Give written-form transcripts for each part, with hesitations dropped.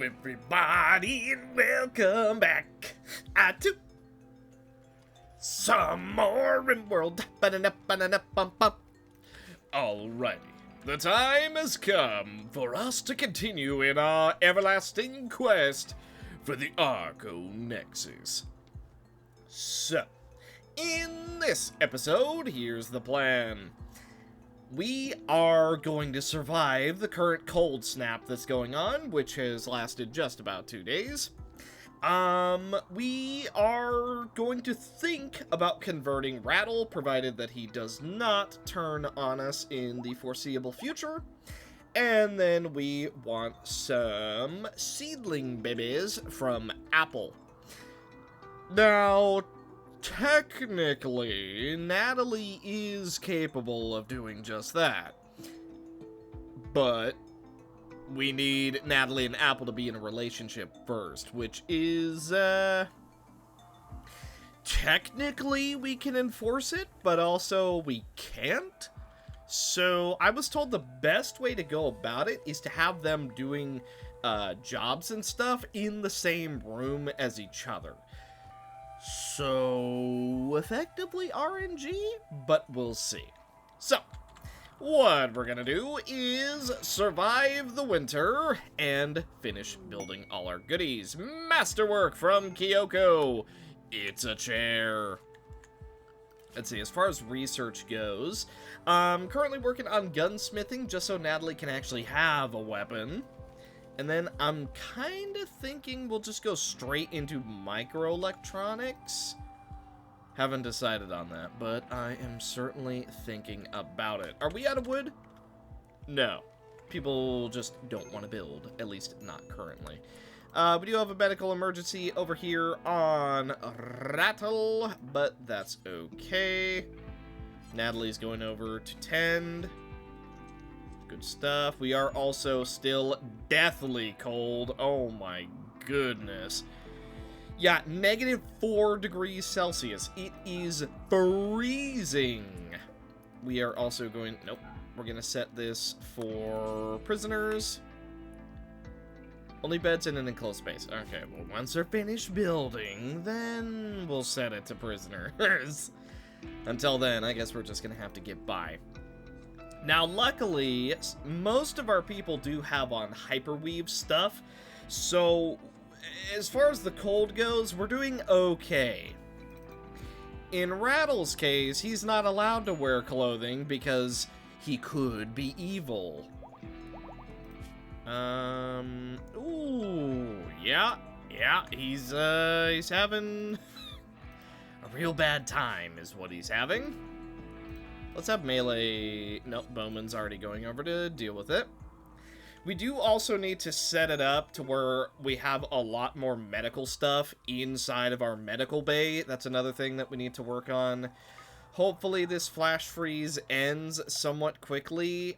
everybody, and welcome back to some more RimWorld. Alrighty, the time has come for us to continue in our everlasting quest for the Archonexus. So, in this episode, here's the plan. We are going to survive the current cold snap that's going on, which has lasted just about 2 days. We are going to think about converting Rattle, provided that he does not turn on us in the foreseeable future. And then we want some seedling babies from Apple. Now, technically, Natalie is capable of doing just that. But we need Natalie and Apple to be in a relationship first, which is, technically we can enforce it, but also we can't. So I was told the best way to go about it is to have them doing, jobs and stuff in the same room as each other. So, effectively RNG, but we'll see. So, what we're gonna do is survive the winter and finish building all our goodies. Masterwork from Kyoko. It's a chair. Let's see, as far as research goes, I'm currently working on gunsmithing just so Natalie can actually have a weapon. And then I'm kind of thinking we'll just go straight into microelectronics. Haven't decided on that, but I am certainly thinking about it. Are we out of wood? No. People just don't want to build, at least not currently. We do have a medical emergency over here on Rattle, but that's okay. Natalie's going over to tend. Good stuff. We are also still deathly cold. Oh my goodness. Yeah, -4 degrees Celsius. It is freezing. We are also going... Nope. We're going to set this for prisoners. Only beds in an enclosed space. Okay, well, once they're finished building, then we'll set it to prisoners. Until then, I guess we're just going to have to get by. Now, luckily, most of our people do have on hyperweave stuff, so as far as the cold goes, we're doing okay. In Rattle's case, he's not allowed to wear clothing because he could be evil. Ooh, yeah, he's having a real bad time is what he's having. Let's have melee... Nope, Bowman's already going over to deal with it. We do also need to set it up to where we have a lot more medical stuff inside of our medical bay. That's another thing that we need to work on. Hopefully this flash freeze ends somewhat quickly.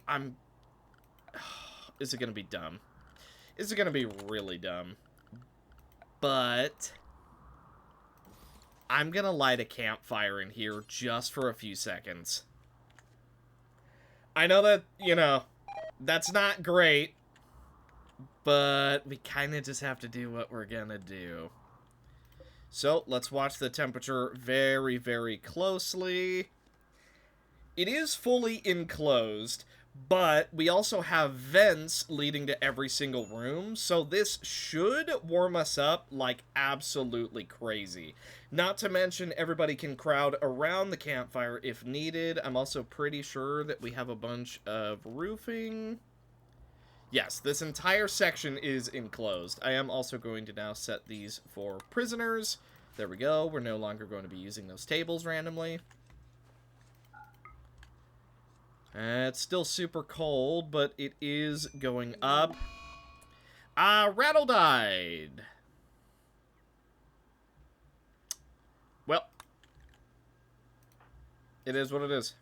Is it going to be dumb? Is it going to be really dumb? But I'm going to light a campfire in here just for a few seconds. I know that, you know, that's not great, but we kind of just have to do what we're gonna do. So, let's watch the temperature very, very closely. It is fully enclosed, but we also have vents leading to every single room, so this should warm us up like absolutely crazy. Not to mention, everybody can crowd around the campfire if needed. I'm also pretty sure that we have a bunch of roofing. Yes, this entire section is enclosed. I am also going to now set these for prisoners. There we go. We're no longer going to be using those tables randomly. It's still super cold, but it is going up. Rattle died. Well, it is what it is.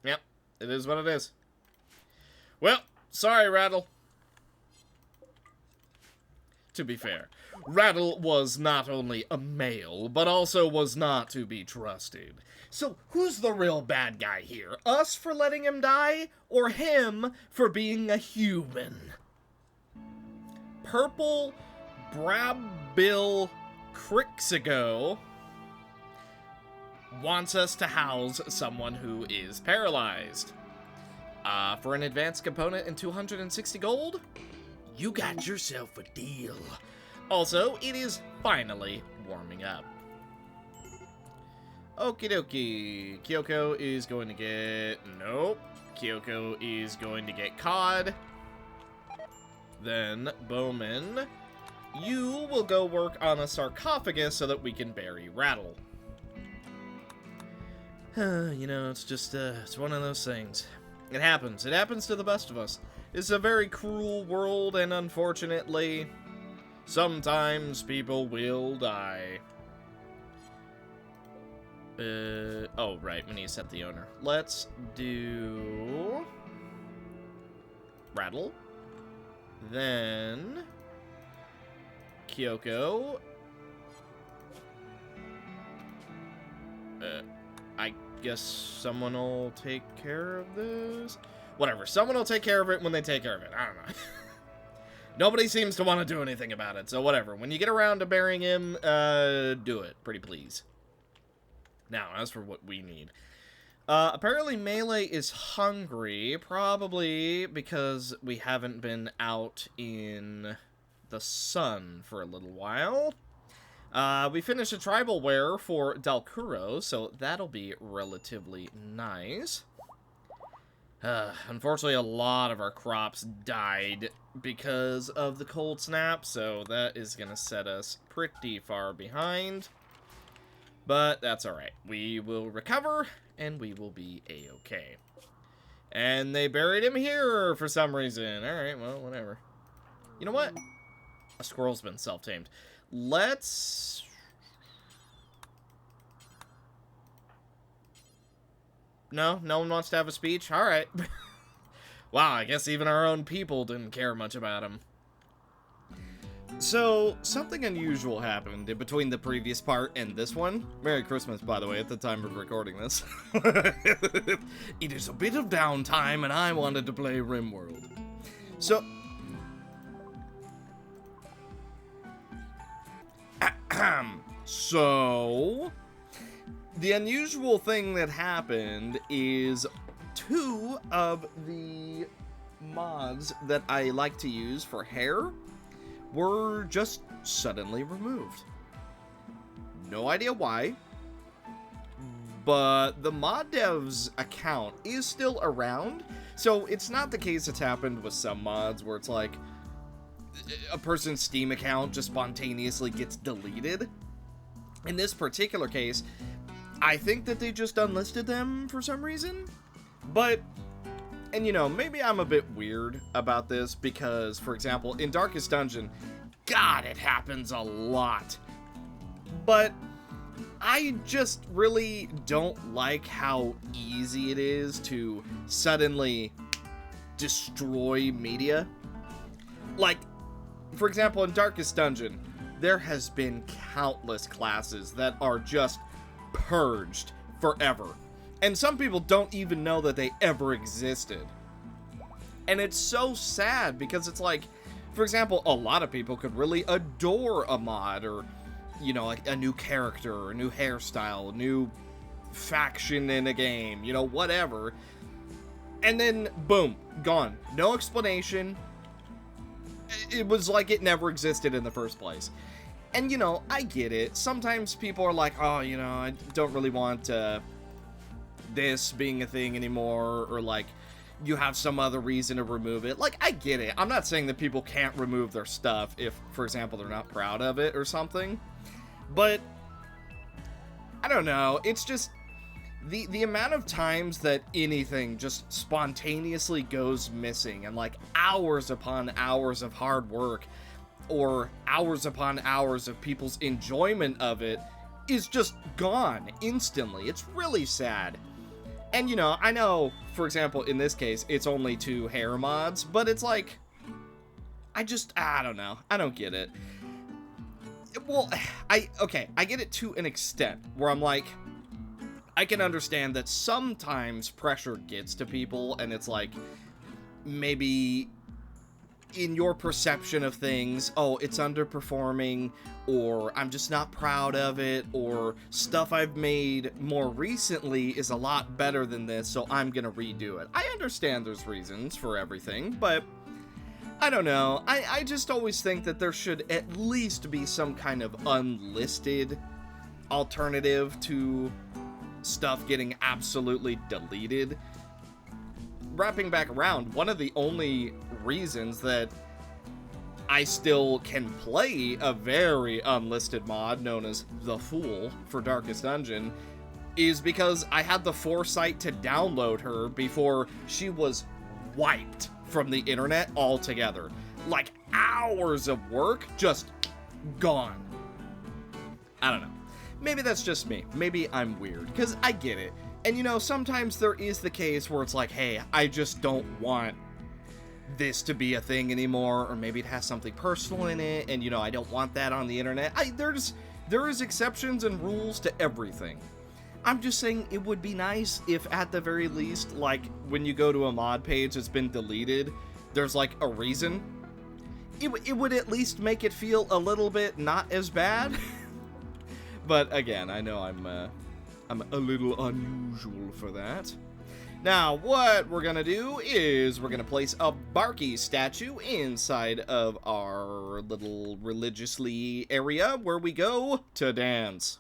Yep, it is what it is. Well, sorry, Rattle. to be fair. Rattle was not only a male, but also was not to be trusted. So who's the real bad guy here? Us for letting him die, or him for being a human? Purple Brabbill Crixigo wants us to house someone who is paralyzed. For an advanced component and 260 gold, you got yourself a deal. Also, it is finally warming up. Okie dokie. Kyoko is going to get... Nope. Kyoko is going to get cod. Then, Bowman, you will go work on a sarcophagus so that we can bury Rattle. You know, it's just, it's one of those things. It happens. It happens to the best of us. It's a very cruel world, and unfortunately, sometimes people will die. Oh, right, we need to set the owner. Let's do... Rattle. Then... Kyoko. I guess someone will take care of this? Whatever, someone will take care of it when they take care of it. I don't know. Nobody seems to want to do anything about it, so whatever. When you get around to burying him, do it, pretty please. Now, as for what we need. Apparently Melee is hungry, probably because we haven't been out in the sun for a little while. We finished a tribal wear for Dalkuro, so that'll be relatively nice. Unfortunately, a lot of our crops died because of the cold snap, so that is going to set us pretty far behind. But that's alright. We will recover, and we will be a-okay. And they buried him here for some reason. Alright, well, whatever. You know what? A squirrel's been self-tamed. Let's... No? No one wants to have a speech? Alright. Wow, I guess even our own people didn't care much about him. So, something unusual happened in between the previous part and this one. Merry Christmas, by the way, at the time of recording this. It is a bit of downtime, and I wanted to play RimWorld. So... So, the unusual thing that happened is 2 of the mods that I like to use for hair were just suddenly removed. No idea why, but the mod dev's account is still around, so it's not the case it's happened with some mods where it's like a person's Steam account just spontaneously gets deleted. In this particular case, I think that they just unlisted them for some reason. But, and you know, maybe I'm a bit weird about this because, for example, in Darkest Dungeon, God, it happens a lot. But I just really don't like how easy it is to suddenly destroy media. Like, for example, in Darkest Dungeon, there has been countless classes that are just purged forever. And some people don't even know that they ever existed. And it's so sad because it's like, for example, a lot of people could really adore a mod or, you know, like a new character, or a new hairstyle, a new faction in a game, you know, whatever. And then, boom, gone. No explanation. It was like it never existed in the first place. And, you know, I get it. Sometimes people are like, oh, you know, I don't really want this being a thing anymore, or like, you have some other reason to remove it. Like, I get it. I'm not saying that people can't remove their stuff if, for example, they're not proud of it or something. But, I don't know. It's just, the amount of times that anything just spontaneously goes missing, and like hours upon hours of hard work, or hours upon hours of people's enjoyment of it, is just gone instantly. It's really sad. And, you know, I know, for example, in this case, it's only 2 hair mods, but it's like, I don't know. I don't get it. Well, okay, I get it to an extent where I'm like, I can understand that sometimes pressure gets to people, and it's like, maybe in your perception of things, oh, it's underperforming, or I'm just not proud of it, or stuff I've made more recently is a lot better than this, so I'm gonna redo it. I understand there's reasons for everything, but I don't know. I just always think that there should at least be some kind of unlisted alternative to stuff getting absolutely deleted. Wrapping back around, one of the only reasons that I still can play a very unlisted mod known as The Fool for Darkest Dungeon is because I had the foresight to download her before she was wiped from the internet altogether. Like, hours of work just gone. I don't know. Maybe that's just me. Maybe I'm weird, because I get it. And you know, sometimes there is the case where it's like, hey, I just don't want this to be a thing anymore, or maybe it has something personal in it, and you know, I don't want that on the internet. There is exceptions and rules to everything. I'm just saying it would be nice if at the very least, like, when you go to a mod page that's been deleted, there's like a reason. It would at least make it feel a little bit not as bad. But again, I know I'm a little unusual for that. Now, what we're gonna do is we're gonna place a Barky statue inside of our little religiously area where we go to dance.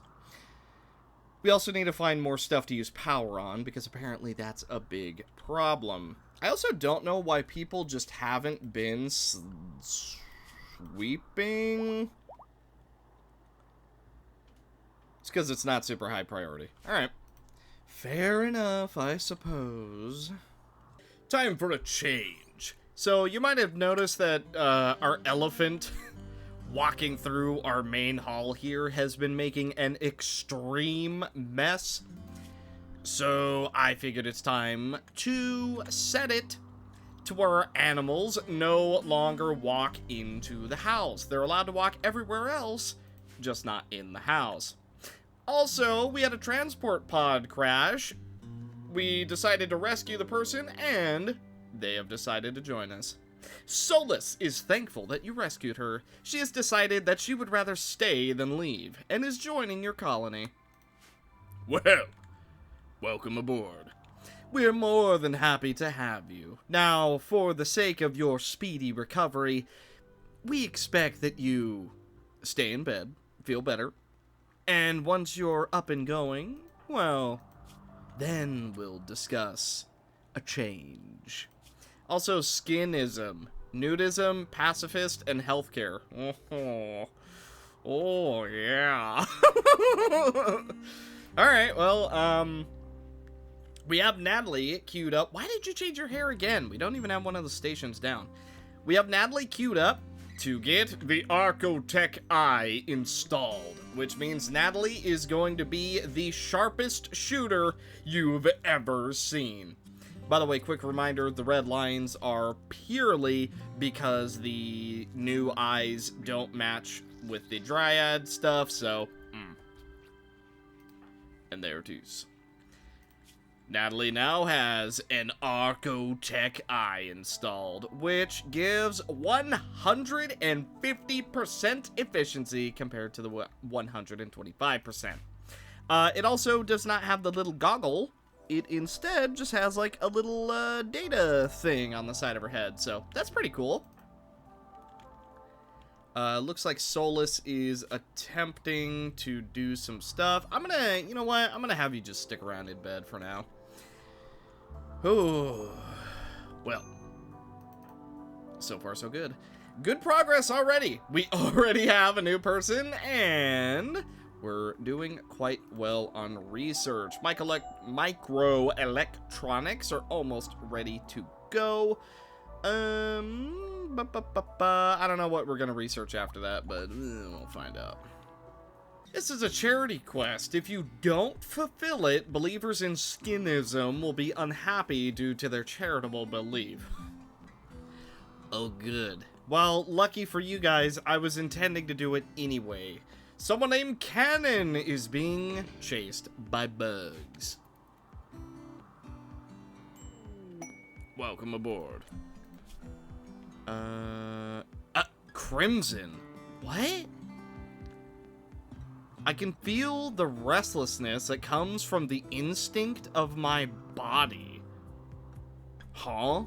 We also need to find more stuff to use power on, because apparently that's a big problem. I also don't know why people just haven't been sweeping. It's because it's not super high priority. Alright. Fair enough, I suppose. Time for a change. So, you might have noticed that our elephant walking through our main hall here has been making an extreme mess. So I figured it's time to set it to where our animals no longer walk into the house. They're allowed to walk everywhere else, just not in the house. Also, we had a transport pod crash. We decided to rescue the person, and they have decided to join us. Solus is thankful that you rescued her. She has decided that she would rather stay than leave, and is joining your colony. Well, welcome aboard. We're more than happy to have you. Now, for the sake of your speedy recovery, we expect that you stay in bed, feel better, and once you're up and going, well, then we'll discuss a change. Also, skinism, nudism, pacifist, and healthcare. Oh yeah. Alright, well, we have Natalie queued up. Why did you change your hair again? We don't even have one of the stations down. We have Natalie queued up to get the Archonexus eye installed, which means Natalie is going to be the sharpest shooter you've ever seen. By the way, quick reminder, the red lines are purely because the new eyes don't match with the Dryad stuff, so, And there it is. Natalie now has an Archonexus eye installed, which gives 150% efficiency compared to the 125%. It also does not have the little goggle. It instead just has like a little data thing on the side of her head, so that's pretty cool. Looks like Solus is attempting to do some stuff. You know what? I'm gonna have you just stick around in bed for now. Oh, well, so far so good. Good progress already. We already have a new person, and we're doing quite well on research. Microelectronics are almost ready to go. I don't know what we're gonna research after that, but we'll find out. This is a charity quest. If you don't fulfill it, believers in skinism will be unhappy due to their charitable belief. Oh, good. Well, lucky for you guys, I was intending to do it anyway. Someone named Cannon is being chased by bugs. Welcome aboard. Crimson. What? I can feel the restlessness that comes from the instinct of my body. Huh?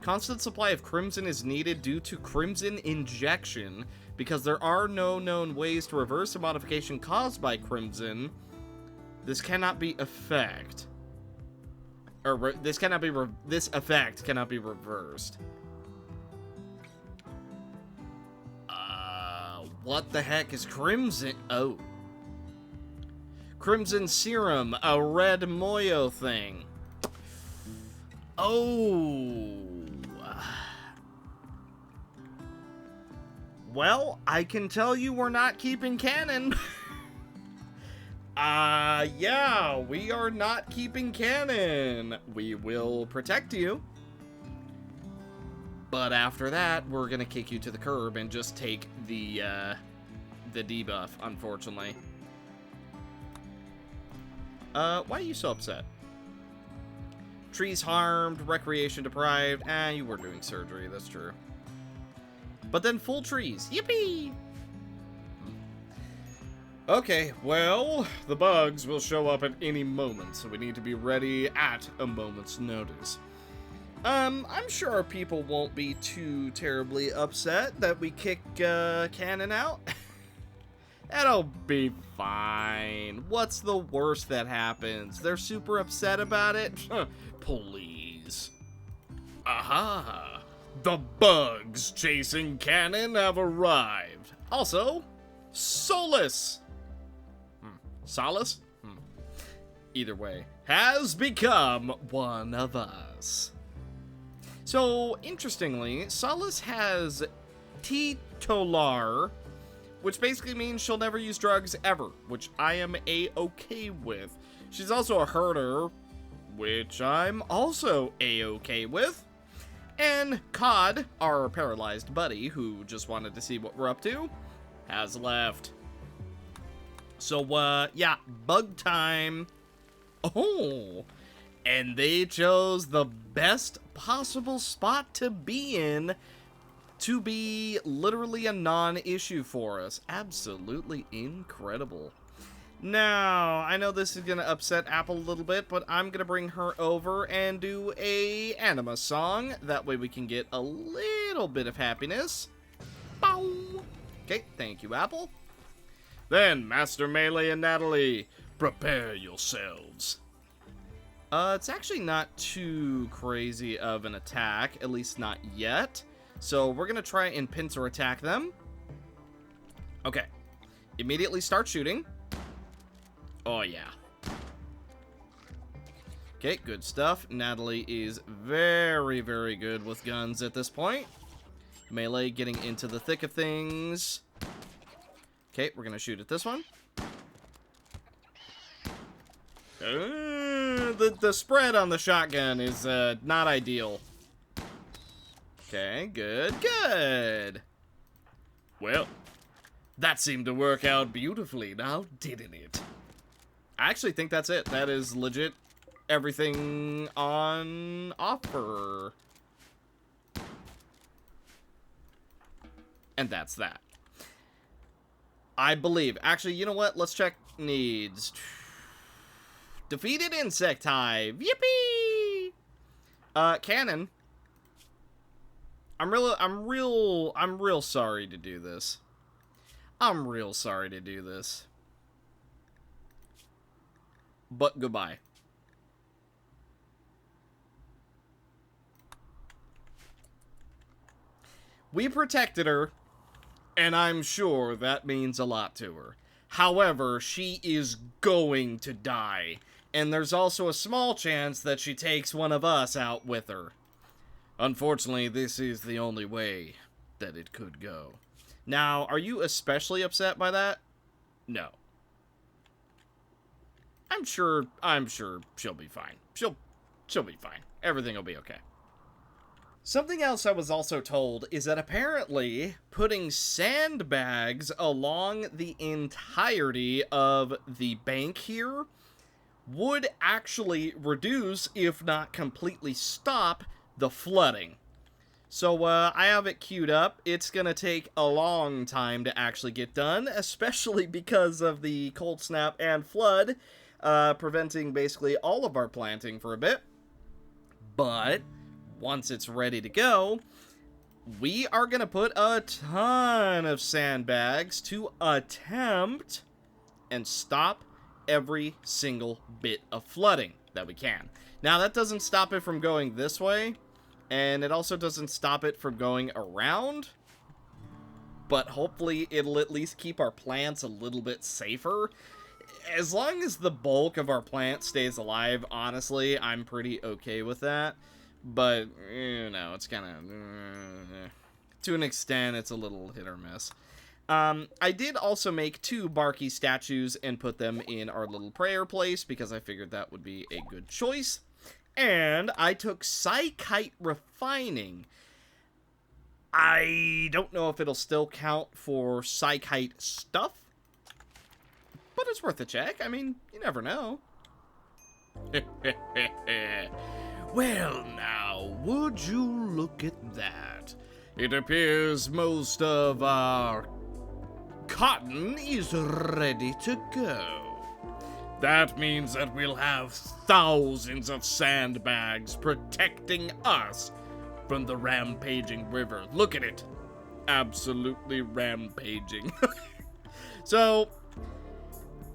Constant supply of crimson is needed due to crimson injection. Because there are no known ways to reverse a modification caused by crimson, this cannot be effect. Or this effect cannot be reversed. What the heck is crimson? Oh. Crimson serum, a red Moyo thing. Oh. Well, I can tell you we're not keeping Cannon. Yeah, we are not keeping Cannon. We will protect you. But after that, we're gonna kick you to the curb and just take the debuff, unfortunately. Why are you so upset? Trees harmed, recreation deprived. You were doing surgery, that's true. But then full trees. Yippee! Okay, well, the bugs will show up at any moment, so we need to be ready at a moment's notice. I'm sure people won't be too terribly upset that we kick Cannon out. That'll be fine. What's the worst that happens? They're super upset about it? Please. Aha! The bugs chasing Cannon have arrived. Also, Solus. Solace? Either way, has become one of us. So, interestingly, Solace has Titolar, which basically means she'll never use drugs ever, which I am A-okay with. She's also a herder, which I'm also A-okay with. And Cod, our paralyzed buddy, who just wanted to see what we're up to, has left. So, yeah, bug time. Oh, and they chose the best possible spot to be in to be literally a non-issue for us. Absolutely incredible. Now, I know this is going to upset Apple a little bit, but I'm going to bring her over and do a anima song. That way we can get a little bit of happiness. Bow. Okay, thank you, Apple. Then, Master Melee and Natalie, prepare yourselves. It's actually not too crazy of an attack, at least not yet. So we're going to try and pincer attack them. Okay. Immediately start shooting. Oh, yeah. Okay, good stuff. Natalie is very, very good with guns at this point. Melee getting into the thick of things. Okay, we're going to shoot at this one. The spread on the shotgun is not ideal. Okay, good, good. Well, that seemed to work out beautifully now, didn't it? I actually think that's it. That is legit everything on offer. And that's that. I believe. Actually, you know what? Let's check needs. Defeated insect hive. Yippee! Cannon. I'm real sorry to do this. I'm real sorry to do this. But goodbye. We protected her, and I'm sure that means a lot to her. However, she is going to die, and there's also a small chance that she takes one of us out with her. Unfortunately, this is the only way that it could go. Now, are you especially upset by that? No. I'm sure she'll be fine. She'll be fine. Everything will be okay. Something else I was also told is that apparently putting sandbags along the entirety of the bank here would actually reduce, if not completely stop, the flooding. So I have it queued up. It's going to take a long time to actually get done, especially because of the cold snap and flood, preventing basically all of our planting for a bit. But once it's ready to go, we are going to put a ton of sandbags to attempt and stop every single bit of flooding that we can. Now, that doesn't stop it from going this way, and it also doesn't stop it from going around, but hopefully it'll at least keep our plants a little bit safer. As long as the bulk of our plant stays alive, honestly, I'm pretty okay with that. But, you know, it's kind of... to an extent, it's a little hit or miss. I did also make 2 Barky statues and put them in our little prayer place because I figured that would be a good choice. And I took Psychite Refining. I don't know if it'll still count for Psychite stuff, but it's worth a check. I mean, you never know. Well, now, would you look at that? It appears most of our cotton is ready to go. That means that we'll have thousands of sandbags protecting us from the rampaging river. Look at it. Absolutely rampaging. So,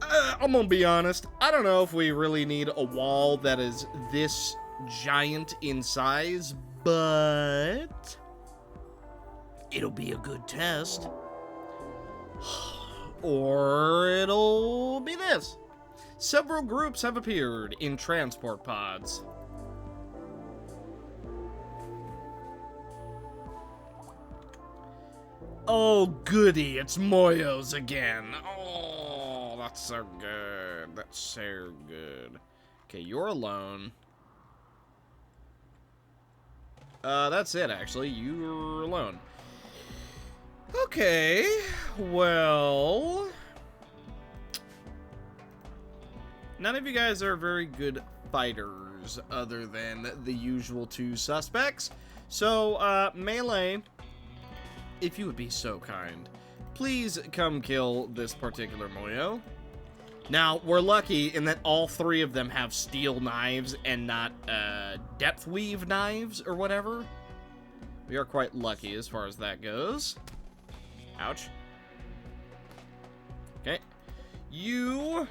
I'm gonna be honest. I don't know if we really need a wall that is this giant in size, but it'll be a good test. Or it'll be this. Several groups have appeared in transport pods. Oh, goody, it's Moyos again. Oh, that's so good. That's so good. Okay, you're alone. That's it, actually. You're alone. Okay, well... none of you guys are very good fighters, other than the usual 2 suspects. So, Melee, if you would be so kind, please come kill this particular Moyo. Now, we're lucky in that all 3 of them have steel knives and not, depth weave knives or whatever. We are quite lucky as far as that goes. Ouch. Okay. You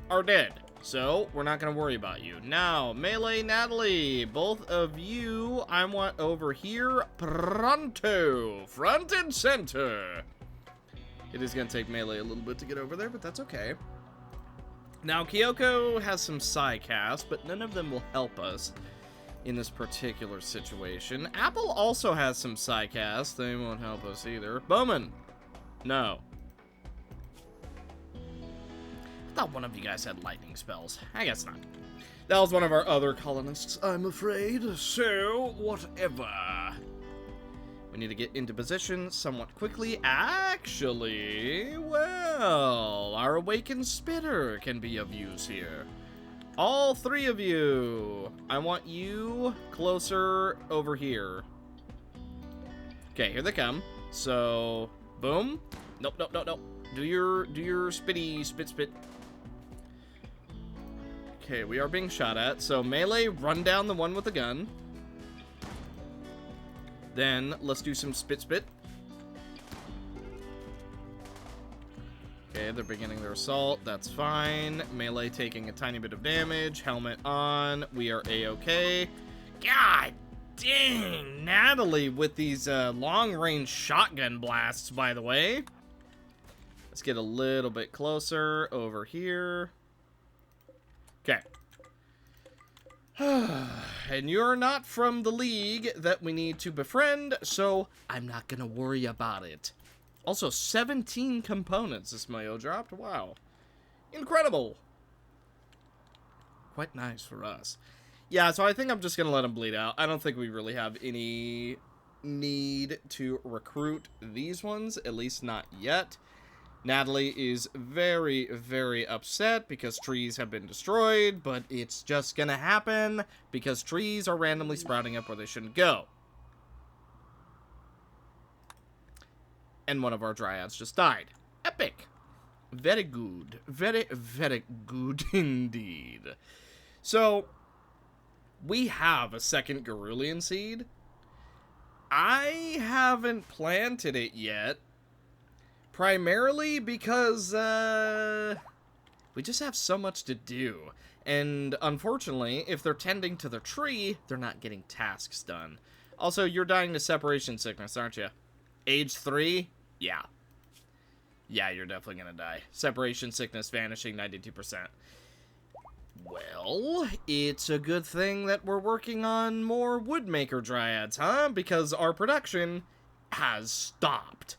are dead, so we're not going to worry about you. Now, Melee Natalie, both of you, I want over here, pronto, front and center. It is going to take Melee a little bit to get over there, but that's okay. Now, Kyoko has some Psycast, but none of them will help us in this particular situation. Apple also has some Psycast. They won't help us either. Bowman, no. I thought one of you guys had lightning spells. I guess not. That was one of our other colonists, I'm afraid. So, whatever. We need to get into position somewhat quickly. Actually, well, our awakened spitter can be of use here. All 3 of you. I want you closer over here. Okay, here they come. So, boom. Nope, nope, nope, nope. Do your spitty spit. Okay, we are being shot at. So, Melee, run down the one with the gun. Then, let's do some spit. Okay, they're beginning their assault. That's fine. Melee taking a tiny bit of damage. Helmet on. We are A-okay. God dang! Natalie with these long-range shotgun blasts, by the way. Let's get a little bit closer over here. Okay. And you're not from the league that we need to befriend, so I'm not gonna worry about it. Also, 17 components this Mayo dropped. Wow. Incredible. Quite nice for us. Yeah, so I think I'm just going to let them bleed out. I don't think we really have any need to recruit these ones, at least not yet. Natalie is very, very upset because trees have been destroyed, but it's just going to happen because trees are randomly sprouting up where they shouldn't go. And one of our dryads just died. Epic. Very good. Very, very good indeed. So, we have a second Gerulian seed. I haven't planted it yet. Primarily because, we just have so much to do. And, unfortunately, if they're tending to their tree, they're not getting tasks done. Also, you're dying to separation sickness, aren't you? Age 3? Yeah. Yeah, you're definitely gonna die. Separation sickness vanishing 92%. Well, it's a good thing that we're working on more woodmaker dryads, huh? Because our production has stopped.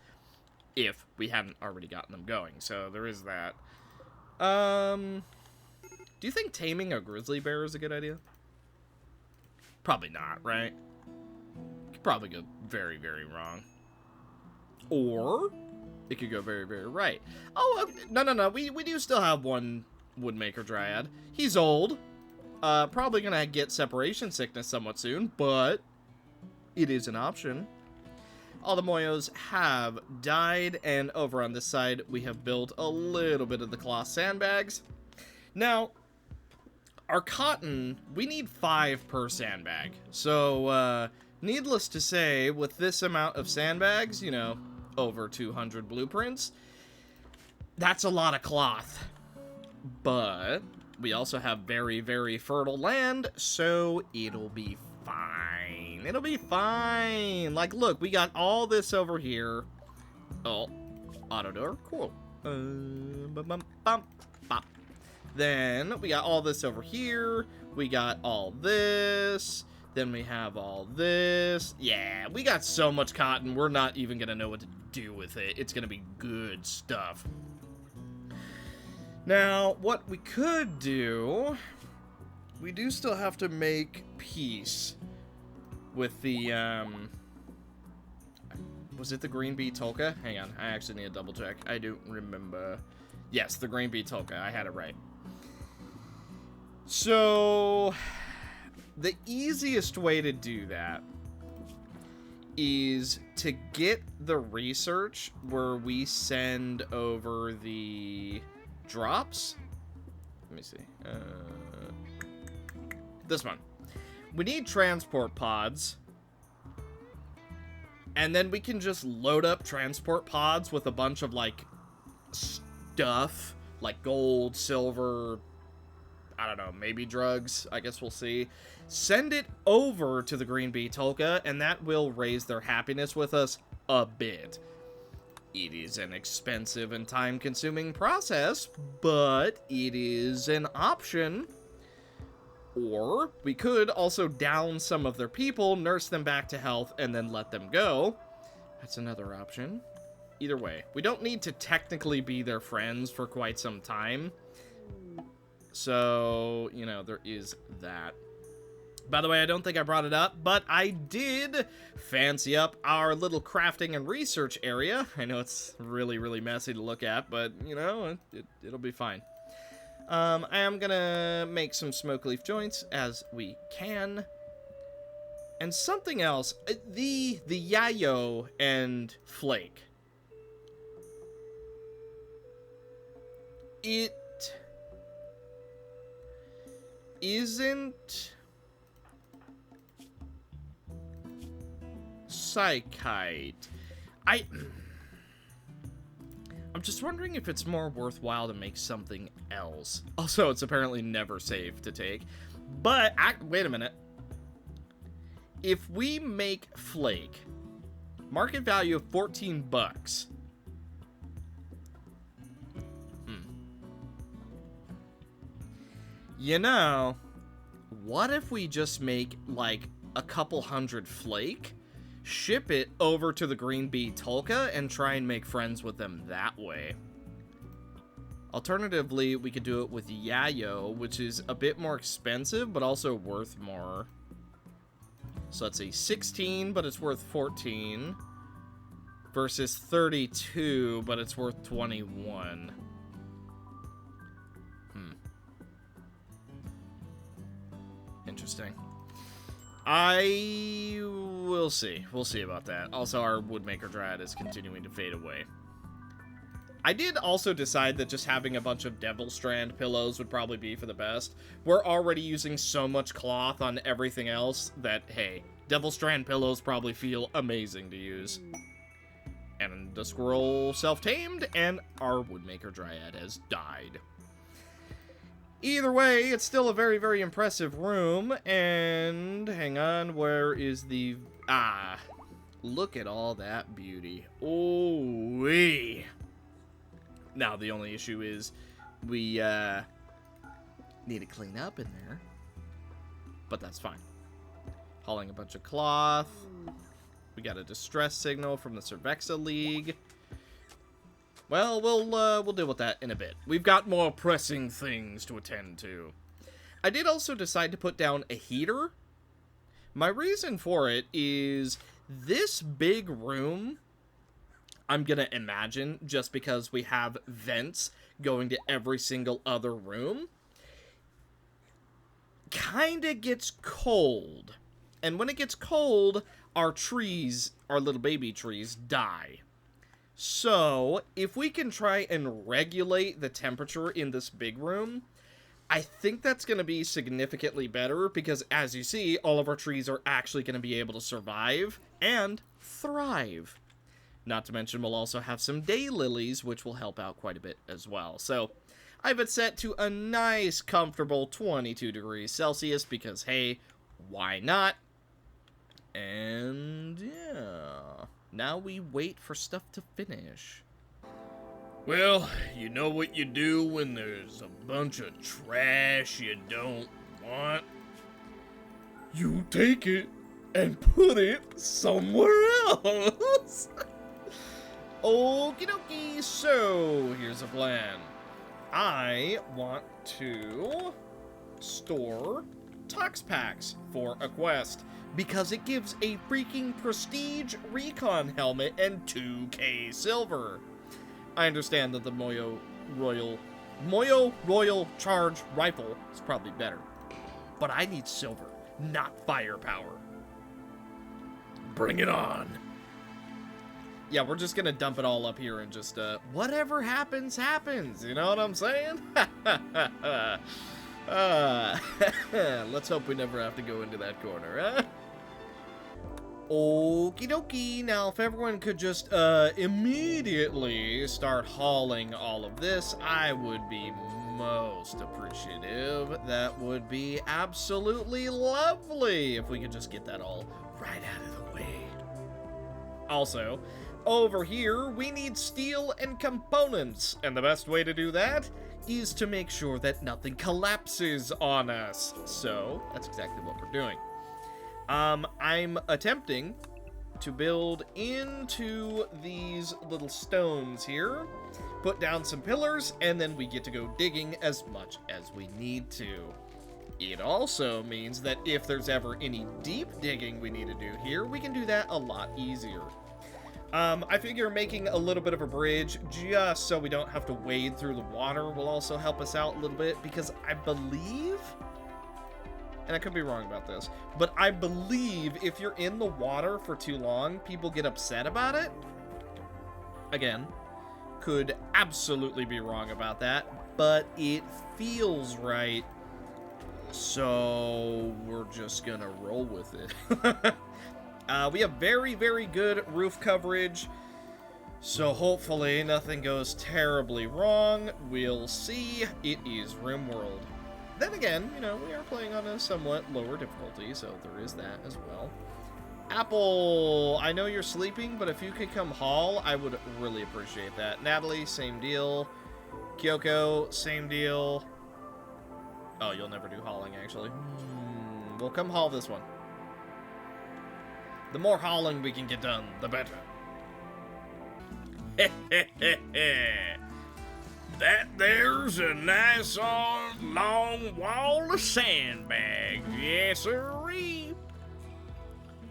If we hadn't already gotten them going, so there is that. Do you think taming a grizzly bear is a good idea? Probably not, right? Could probably go very, very wrong. Or it could go very, very right. Oh, no. We do still have one woodmaker dryad. He's old. Probably gonna get separation sickness somewhat soon, but it is an option. All the moyos have died, and over on this side, we have built a little bit of the cloth sandbags. Now, our cotton, we need 5 per sandbag. So, needless to say, with this amount of sandbags, you know, over 200 blueprints, that's a lot of cloth. But we also have very, very fertile land, so it'll be fine. It'll be fine. Like, look, we got all this over here. Oh, auto door, cool. Then we got all this over here. We got all this. Then we have all this. Yeah, we got so much cotton, we're not even gonna know what to do with it. It's gonna be good stuff. Now, what we could do, we do still have to make peace with the, was it the green bee tolka? Hang on, I actually need to double check. I don't remember. Yes, the green bee tolka, I had it right. So, the easiest way to do that is to get the research where we send over the drops. Let me see. This one. We need transport pods. And then we can just load up transport pods with a bunch of, like, stuff. Like gold, silver, I don't know, maybe drugs. I guess we'll see. Send it over to the Green Bee Tolka, and that will raise their happiness with us a bit. It is an expensive and time-consuming process, but it is an option. Or we could also down some of their people, nurse them back to health, and then let them go. That's another option. Either way, we don't need to technically be their friends for quite some time. So, you know, there is that. By the way, I don't think I brought it up, but I did fancy up our little crafting and research area. I know it's really, really messy to look at, but, you know, it'll be fine. I am gonna make some smoke leaf joints as we can. And something else, the yayo and flake. It isn't psychite. I'm just wondering if it's more worthwhile to make something else. Also, it's apparently never safe to take. But, wait a minute. If we make flake, market value of 14 bucks. You know, what if we just make, like, a couple hundred flake, ship it over to the Green Bee Tolka, and try and make friends with them that way? Alternatively, we could do it with Yayo, which is a bit more expensive, but also worth more. So let's see, 16, but it's worth 14. Versus 32, but it's worth 21. Interesting. We'll see. We'll see about that. Also, our Woodmaker Dryad is continuing to fade away. I did also decide that just having a bunch of Devil Strand pillows would probably be for the best. We're already using so much cloth on everything else that, hey, Devil Strand pillows probably feel amazing to use. And the squirrel self-tamed, and our Woodmaker Dryad has died. Either way, it's still a very, very impressive room, and hang on, where is the... Ah, look at all that beauty. Oh-wee. Now, the only issue is we need to clean up in there, but that's fine. Hauling a bunch of cloth. We got a distress signal from the Cervexa League. Well, we'll deal with that in a bit. We've got more pressing things to attend to. I did also decide to put down a heater. My reason for it is this big room, I'm gonna imagine, just because we have vents going to every single other room, kinda gets cold. And when it gets cold, our trees, our little baby trees, die. So, if we can try and regulate the temperature in this big room, I think that's going to be significantly better because, as you see, all of our trees are actually going to be able to survive and thrive. Not to mention, we'll also have some daylilies, which will help out quite a bit as well. So, I have it set to a nice, comfortable 22 degrees Celsius because, hey, why not? And, yeah... Now we wait for stuff to finish. Well, you know what you do when there's a bunch of trash you don't want? You take it and put it somewhere else. Okie dokie, so here's a plan. I want to store Tox Packs for a quest, because it gives a freaking prestige recon helmet and 2k silver. I understand that the Moyo Royal Charge Rifle is probably better, but I need silver, not firepower. Bring it on. Yeah, we're just gonna dump it all up here and just, whatever happens, happens, you know what I'm saying? Let's hope we never have to go into that corner, huh? Okie dokie, now if everyone could just, immediately start hauling all of this, I would be most appreciative. That would be absolutely lovely if we could just get that all right out of the way. Also, over here, we need steel and components, and the best way to do that is to make sure that nothing collapses on us. So, that's exactly what we're doing. I'm attempting to build into these little stones here, put down some pillars, and then we get to go digging as much as we need to. It also means that if there's ever any deep digging we need to do here, we can do that a lot easier. I figure making a little bit of a bridge just so we don't have to wade through the water will also help us out a little bit, because I believe, and I could be wrong about this, but I believe if you're in the water for too long, people get upset about it. Again, could absolutely be wrong about that, but it feels right, so we're just gonna roll with it. We have very, very good roof coverage, so hopefully nothing goes terribly wrong. We'll see. It is RimWorld. Then again, you know, we are playing on a somewhat lower difficulty, so there is that as well. Apple, I know you're sleeping, but if you could come haul, I would really appreciate that. Natalie, same deal. Kyoko, same deal. Oh, you'll never do hauling, actually. Well, come haul this one. The more hauling we can get done, the better. That there's a nice long wall of sandbags. Yes, sirree.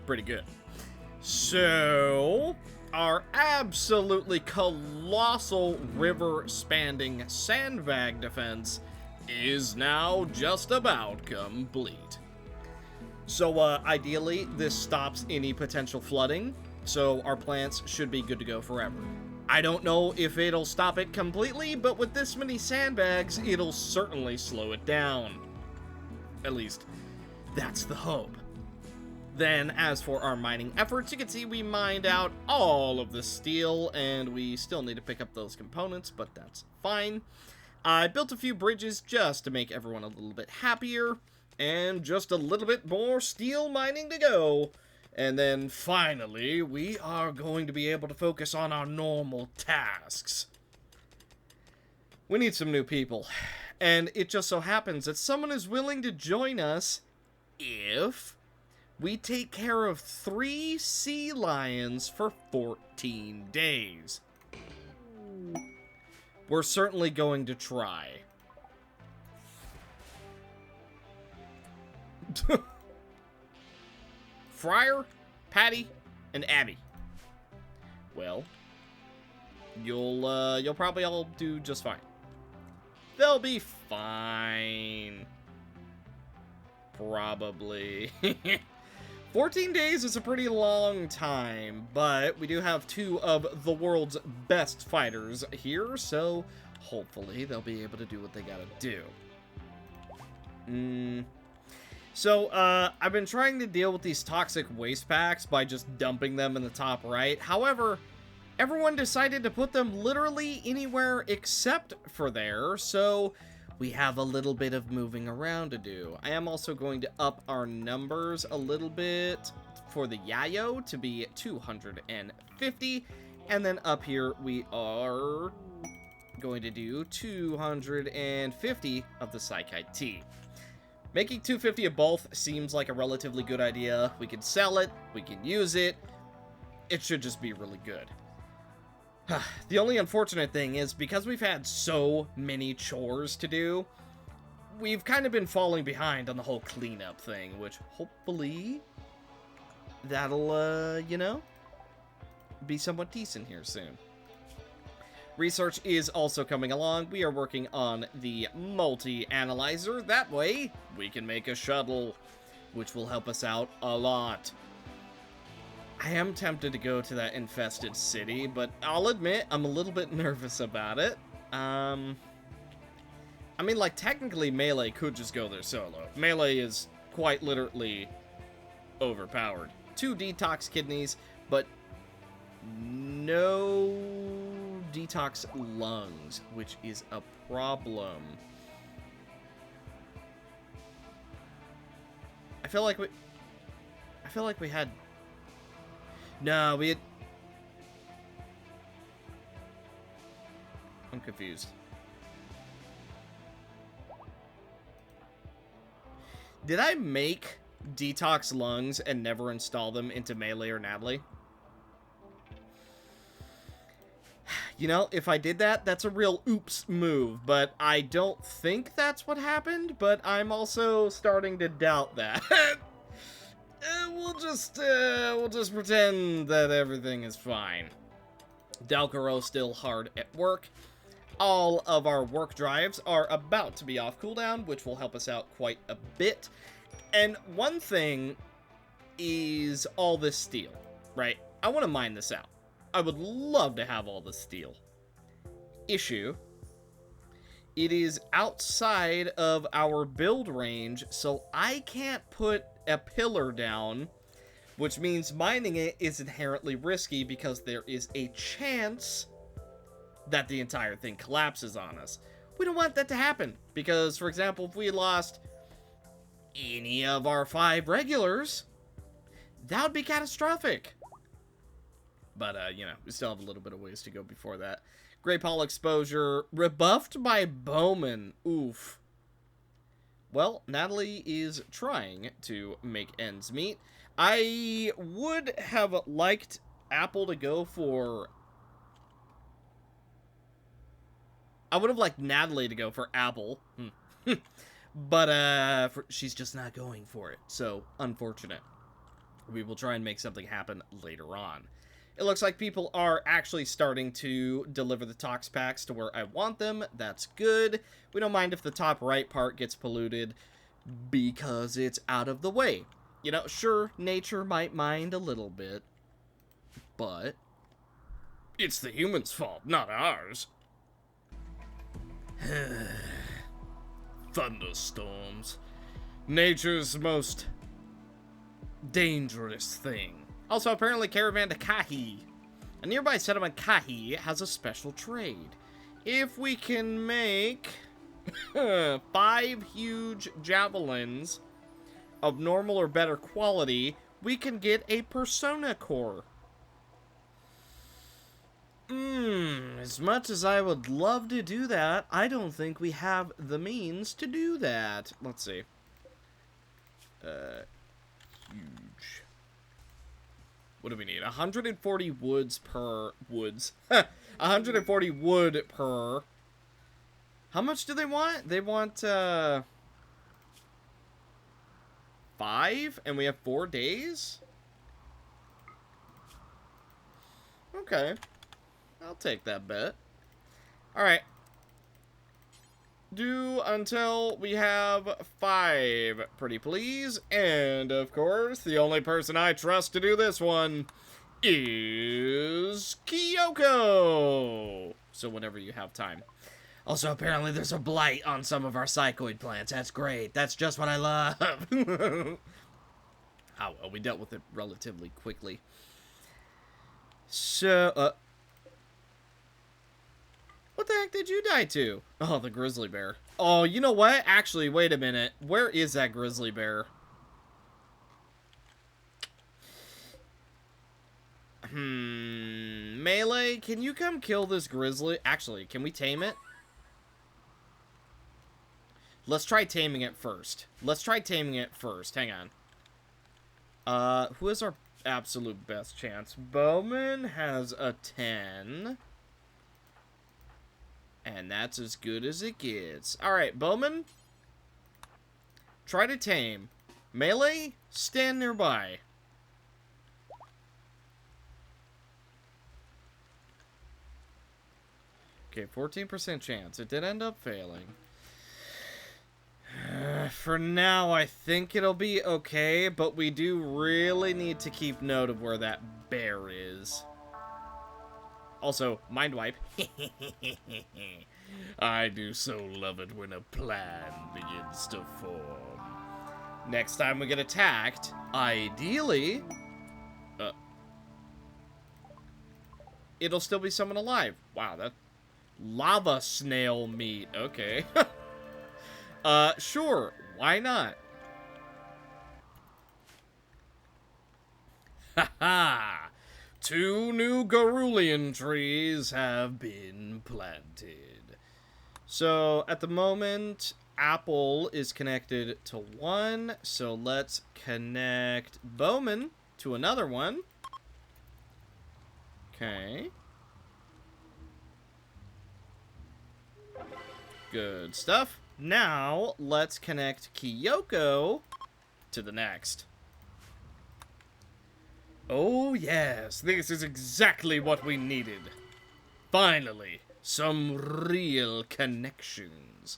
Pretty good. So, our absolutely colossal river-spanning sandbag defense is now just about complete. So, ideally, this stops any potential flooding, so our plants should be good to go forever. I don't know if it'll stop it completely, but with this many sandbags, it'll certainly slow it down. At least, that's the hope. Then, as for our mining efforts, you can see we mined out all of the steel, and we still need to pick up those components, but that's fine. I built a few bridges just to make everyone a little bit happier, and just a little bit more steel mining to go. And then, finally, we are going to be able to focus on our normal tasks. We need some new people, and it just so happens that someone is willing to join us if we take care of 3 sea lions for 14 days. We're certainly going to try. Friar, Patty, and Abby. Well, you'll probably all do just fine. They'll be fine. Probably. 14 days is a pretty long time, but we do have 2 of the world's best fighters here, so hopefully they'll be able to do what they gotta do. So, I've been trying to deal with these toxic waste packs by just dumping them in the top right. However, everyone decided to put them literally anywhere except for there, so we have a little bit of moving around to do. I am also going to up our numbers a little bit for the Yayo to be 250. And then up here we are going to do 250 of the Psychite Tea. Making 250 of both seems like a relatively good idea. We can sell it, we can use it. It should just be really good. The only unfortunate thing is, because we've had so many chores to do, we've kind of been falling behind on the whole cleanup thing, which hopefully that'll, you know, be somewhat decent here soon. Research is also coming along. We are working on the multi-analyzer. That way, we can make a shuttle, which will help us out a lot. I am tempted to go to that infested city, but I'll admit I'm a little bit nervous about it. I mean, like, technically Melee could just go there solo. Melee is quite literally overpowered. 2 detox kidneys, but no detox lungs, which is a problem. I feel like we had... No, we had... I'm confused. Did I make detox lungs and never install them into Melee or Natalie? You know, if I did that, that's a real oops move, but I don't think that's what happened, but I'm also starting to doubt that. We'll just pretend that everything is fine. Dalcaro still hard at work. All of our work drives are about to be off cooldown, which will help us out quite a bit. And one thing is all this steel, right? I want to mine this out. I would love to have all this steel. Issue: it is outside of our build range, so I can't put a pillar down, which means mining it is inherently risky because there is a chance that the entire thing collapses on us. We don't want that to happen, because, for example, if we lost any of our 5 regulars, that would be catastrophic. But, you know, we still have a little bit of ways to go before that. Grey Paul exposure rebuffed by Bowman. Oof. Well, Natalie is trying to make ends meet. I would have liked Apple to go for... I would have liked Natalie to go for Apple. But, she's just not going for it. So, unfortunate. We will try and make something happen later on. It looks like people are actually starting to deliver the tox packs to where I want them. That's good. We don't mind if the top right part gets polluted because it's out of the way. You know, sure, nature might mind a little bit, but it's the humans' fault, not ours. Thunderstorms. Nature's most dangerous thing. Also, apparently Caravan to Kahi. A nearby settlement, Kahi, has a special trade. If we can make 5 huge javelins of normal or better quality, we can get a persona core. As much as I would love to do that, I don't think we have the means to do that. Let's see. Huge. What do we need? 140 woods per... Woods. 140 wood per... How much do they want? They want, 5? And we have 4 days? Okay. I'll take that bet. Alright. Do until we have 5, pretty please. And, of course, the only person I trust to do this one is Kyoko. So whenever you have time. Also, apparently there's a blight on some of our psychoid plants. That's great. That's just what I love. Oh, well, we dealt with it relatively quickly. So, what the heck did you die to? Oh, the grizzly bear. Oh, you know what? Actually, wait a minute. Where is that grizzly bear? Melee, can you come kill this grizzly? Actually, can we tame it? Let's try taming it first. Hang on. Who is our absolute best chance? Bowman has a 10. And that's as good as it gets. Alright, Bowman. Try to tame. Melee, stand nearby. Okay, 14% chance. It did end up failing. For now, I think it'll be okay, but we do really need to keep note of where that bear is. Also, mind wipe. I do so love it when a plan begins to form. Next time we get attacked, ideally, it'll still be someone alive. Wow, that lava snail meat. Okay. Sure. Why not? Haha. 2 new Garulian trees have been planted. So, at the moment, Apple is connected to 1. So, let's connect Bowman to another one. Okay. Good stuff. Now, let's connect Kyoko to the next. Oh, yes. This is exactly what we needed. Finally, some real connections.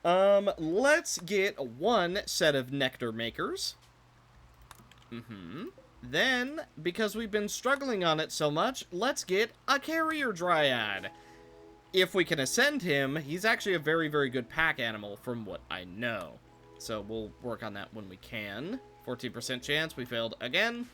Let's get 1 set of nectar makers. Then, because we've been struggling on it so much, let's get a carrier dryad. If we can ascend him, he's actually a very, very good pack animal from what I know. So we'll work on that when we can. 14% chance, we failed again.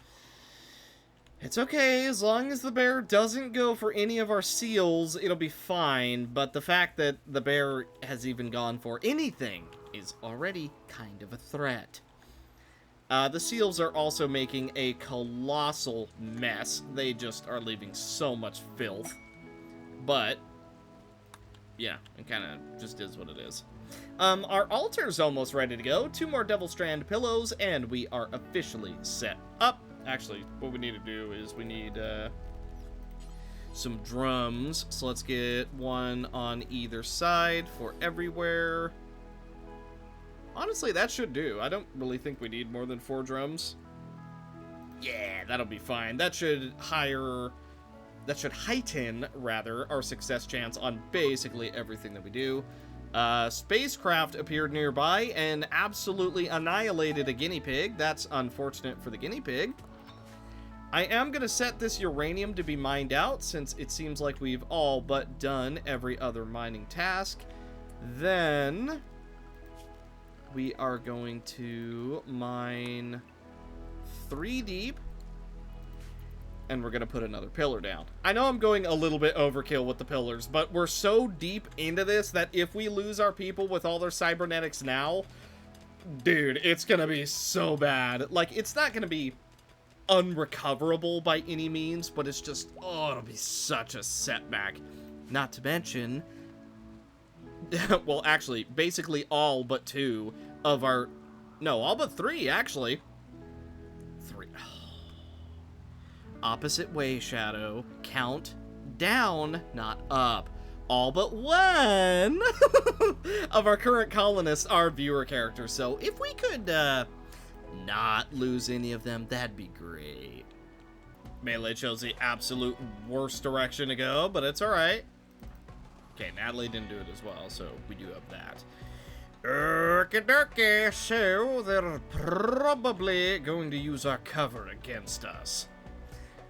It's okay, as long as the bear doesn't go for any of our seals, it'll be fine. But the fact that the bear has even gone for anything is already kind of a threat. The seals are also making a colossal mess. They just are leaving so much filth. But, yeah, it kind of just is what it is. Our altar's almost ready to go. 2 more Devil Strand pillows, and we are officially set up. Actually, what we need to do is we need, some drums. So let's get one on either side for everywhere. Honestly, that should do. I don't really think we need more than 4 drums. Yeah, that'll be fine. That should heighten, rather, our success chance on basically everything that we do. Spacecraft appeared nearby and absolutely annihilated a guinea pig. That's unfortunate for the guinea pig. I am going to set this uranium to be mined out, since it seems like we've all but done every other mining task. Then we are going to mine 3 deep, and we're going to put another pillar down. I know I'm going a little bit overkill with the pillars, but we're so deep into this that if we lose our people with all their cybernetics now, dude, it's going to be so bad. Like, it's not going to be unrecoverable by any means, but it's just, oh, it'll be such a setback. Not to mention, well, actually, basically all but 2 of our, no, all but 3, actually. 3. Opposite way, Shadow. Count down, not up. All but 1 of our current colonists are viewer characters, so if we could, not lose any of them, that'd be great. Melee chose the absolute worst direction to go, but it's alright. Okay, Natalie didn't do it as well, so we do have that. Okie so they're probably going to use our cover against us.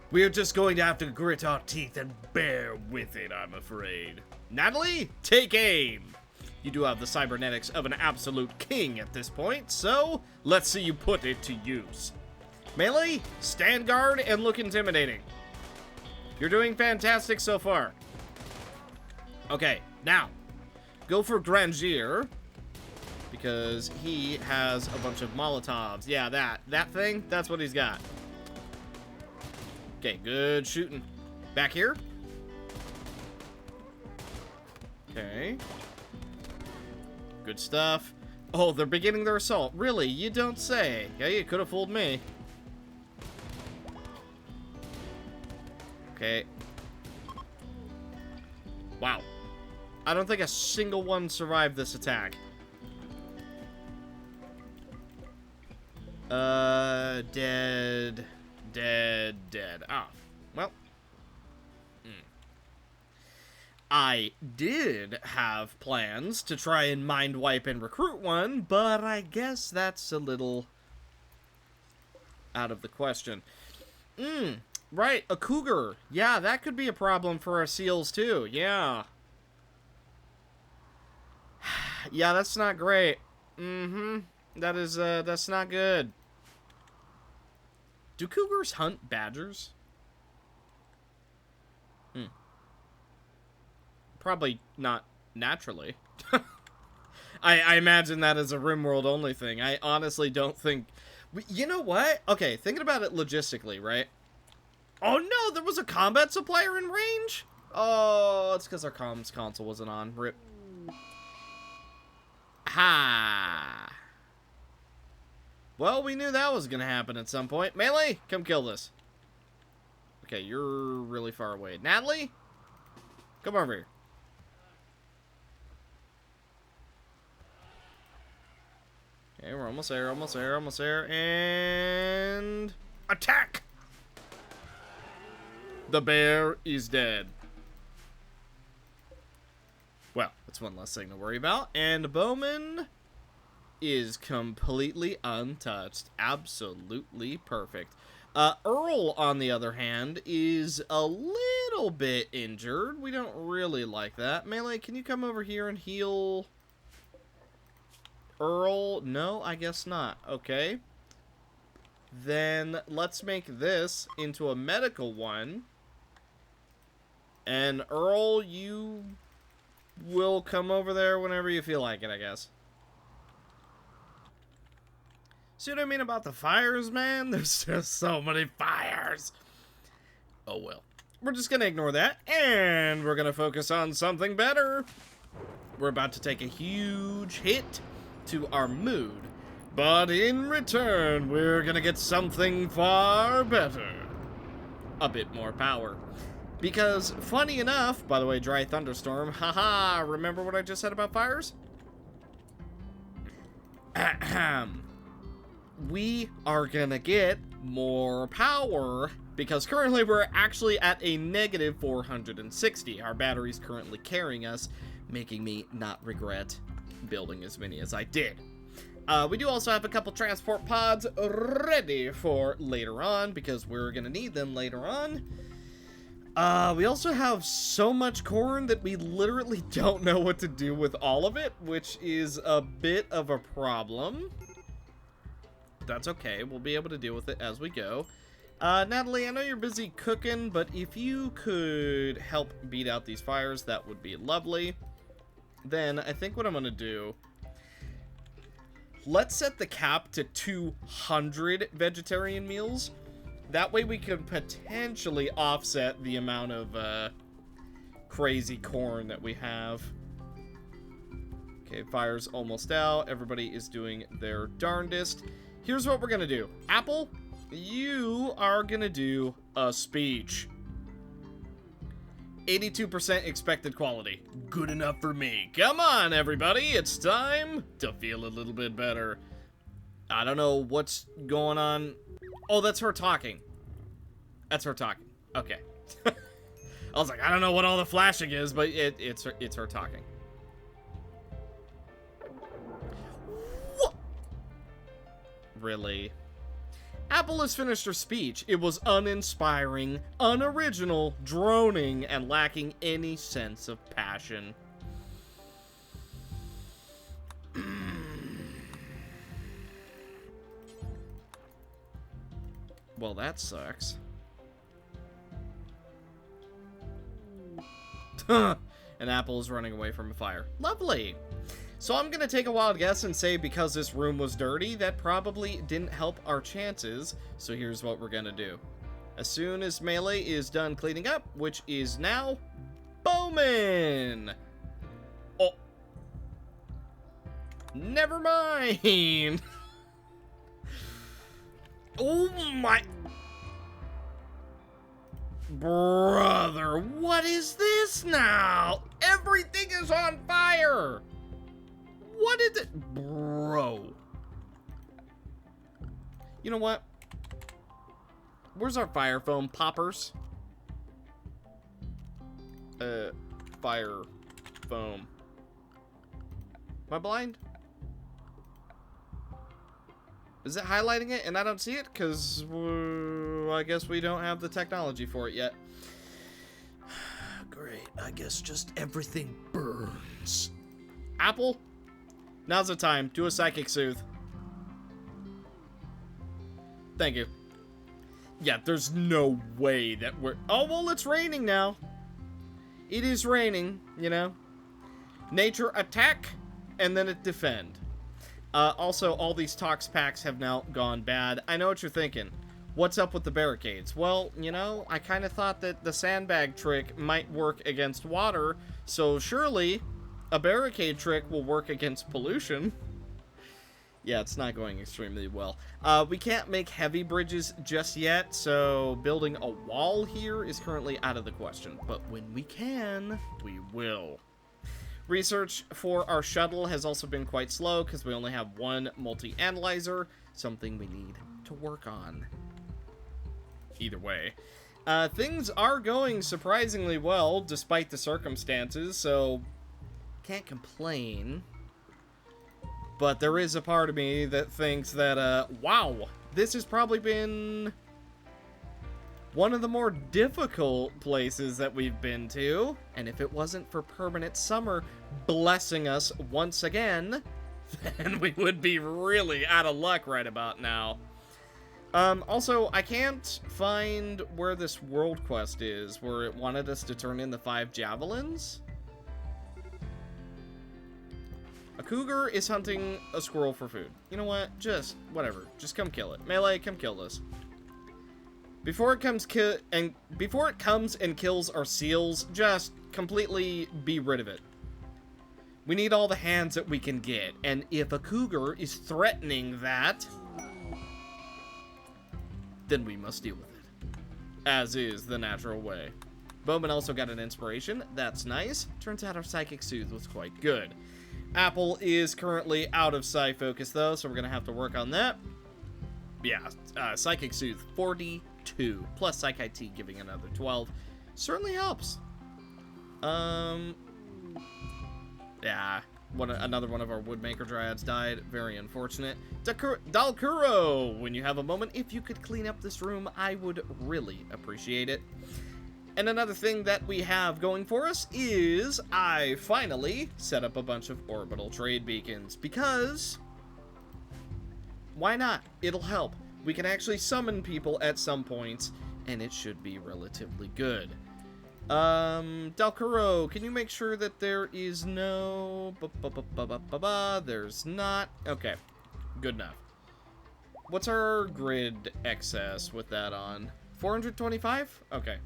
We're just going to have to grit our teeth and bear with it, I'm afraid. Natalie, take aim! You do have the cybernetics of an absolute king at this point, so let's see you put it to use. Melee, stand guard and look intimidating. You're doing fantastic so far. Okay, now, go for Grangier, because he has a bunch of Molotovs. Yeah, that thing, that's what he's got. Okay, good shooting. Back here. Okay. Good stuff. Oh, they're beginning their assault. Really? You don't say. Yeah, you could have fooled me. Okay. Wow. I don't think a single one survived this attack. Dead. Ah, well. I did have plans to try and mind wipe and recruit one, but I guess that's a little out of the question. Right, a cougar. Yeah, that could be a problem for our seals too. Yeah. Yeah, that's not great. That's not good. Do cougars hunt badgers? Probably not naturally. I imagine that is a RimWorld only thing. I honestly don't think... You know what? Okay, thinking about it logistically, right? Oh no, there was a combat supplier in range? Oh, it's because our comms console wasn't on. RIP. Ha! Well, we knew that was going to happen at some point. Melee, come kill this. Okay, you're really far away. Natalie, come over here. Okay, we're almost there, almost there, almost there. And... attack! The bear is dead. Well, that's one less thing to worry about. And Bowman is completely untouched. Absolutely perfect. Earl, on the other hand, is a little bit injured. We don't really like that. Melee, can you come over here and heal Earl? No, I guess not. Okay. Then let's make this into a medical one. And Earl, you will come over there whenever you feel like it, I guess. See what I mean about the fires, man? There's just so many fires. Oh, well. We're just going to ignore that, and we're going to focus on something better. We're about to take a huge hit to our mood, but in return, we're going to get something far better. A bit more power. Because, funny enough, by the way, dry thunderstorm, haha, remember what I just said about fires? Ahem. We are gonna get more power, because currently we're actually at a negative 460. Our battery's currently carrying us, making me not regret building as many as I did. We do also have a couple transport pods ready for later on, because we're gonna need them later on. We also have so much corn that we literally don't know what to do with all of it, which is a bit of a problem. That's okay, we'll be able to deal with it as we go. Natalie, I know you're busy cooking, but if you could help beat out these fires, that would be lovely. Then, I think what I'm gonna do... Let's set the cap to 200 vegetarian meals. That way we can potentially offset the amount of crazy corn that we have. Okay, fire's almost out. Everybody is doing their darndest. Here's what we're gonna do. Apple, you are gonna do a speech. 82% expected quality. Good enough for me. Come on, everybody. It's time to feel a little bit better. I don't know what's going on. Oh, that's her talking. That's her talking. Okay. I was like, I don't know what all the flashing is, but it's her talking. What? Really? Apple has finished her speech. It was uninspiring, unoriginal, droning, and lacking any sense of passion. Well, that sucks. And Apple is running away from a fire. Lovely! So I'm gonna take a wild guess and say because this room was dirty, that probably didn't help our chances. So here's what we're gonna do. As soon as Melee is done cleaning up, which is now, Bowman! Oh. Never mind! Oh my... Brother, what is this now? Everything is on fire! What did it... Bro. You know what? Where's our fire foam poppers? Fire foam. Am I blind? Is it highlighting it and I don't see it? Because I guess we don't have the technology for it yet. Great. I guess just everything burns. Apple? Now's the time. Do a psychic soothe. Thank you. Yeah, there's no way that we're... Oh, well, it's raining now. It is raining, you know. Nature attack, and then it defend. Also, all these tox packs have now gone bad. I know what you're thinking. What's up with the barricades? Well, you know, I kind of thought that the sandbag trick might work against water, so surely a barricade trick will work against pollution. Yeah, it's not going extremely well. We can't make heavy bridges just yet, so building a wall here is currently out of the question. But when we can, we will. Research for our shuttle has also been quite slow because we only have one multi-analyzer, something we need to work on. Either way. Things are going surprisingly well despite the circumstances, so can't complain. But there is a part of me that thinks that, wow, this has probably been one of the more difficult places that we've been to. And if it wasn't for permanent summer blessing us once again, then we would be really out of luck right about now. Also, I can't find where this world quest is, where it wanted us to turn in the 5 javelins. A cougar is hunting a squirrel for food. You know what? Just, whatever. Just come kill it. Melee, come kill this. Before it comes and kills our seals, just completely be rid of it. We need all the hands that we can get, and if a cougar is threatening that, then we must deal with it. As is the natural way. Bowman also got an inspiration. That's nice. Turns out our Psychic Soothe was quite good. Apple is currently out of Psy Focus, though, so we're going to have to work on that. Yeah, Psychic Soothe, 42, plus Psych IT giving another 12. Certainly helps. Yeah, another one of our Woodmaker Dryads died. Very unfortunate. Dalkuro, when you have a moment, if you could clean up this room, I would really appreciate it. And another thing that we have going for us is I finally set up a bunch of orbital trade beacons, because why not? It'll help. We can actually summon people at some points, and it should be relatively good. Dalkuro, can you make sure that there is no... There's not. Okay, good enough. What's our grid excess with that on? 425? Okay.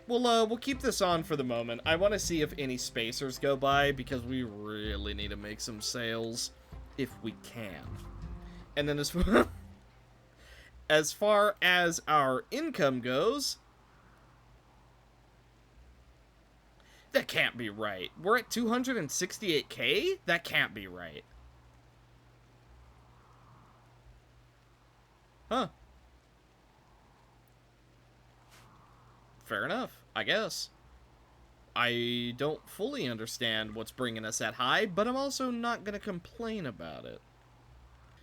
We'll keep this on for the moment. I want to see if any spacers go by, because we really need to make some sales if we can. And then as far as our income goes, that can't be right. We're at 268K? That can't be right. Huh. Fair enough, I guess. I don't fully understand what's bringing us that high, but I'm also not going to complain about it.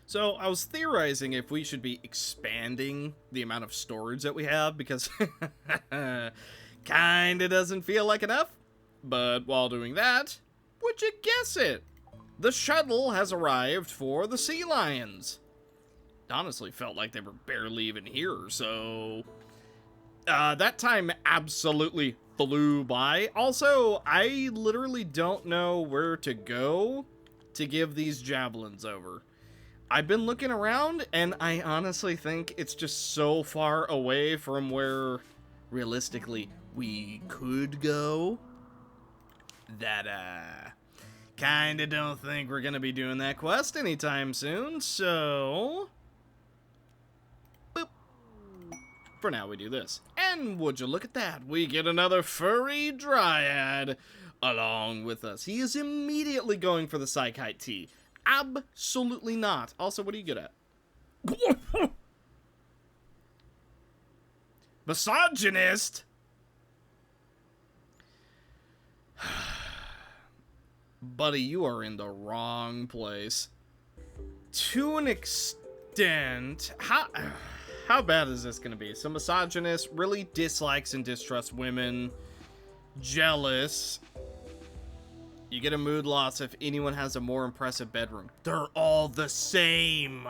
So, I was theorizing if we should be expanding the amount of storage that we have, because kinda doesn't feel like enough. But while doing that, would you guess it? The shuttle has arrived for the sea lions. It honestly felt like they were barely even here, so... that time absolutely flew by. Also, I literally don't know where to go to give these javelins over. I've been looking around, and I honestly think it's just so far away from where, realistically, we could go, that, kinda don't think we're gonna be doing that quest anytime soon, so... For now, we do this. And would you look at that? We get another furry dryad along with us. He is immediately going for the Psych IT. Absolutely not. Also, what are you good at? Misogynist? Buddy, you are in the wrong place. To an extent, how bad is this going to be? So misogynist, really dislikes and distrusts women, jealous. You get a mood loss if anyone has a more impressive bedroom. They're all the same.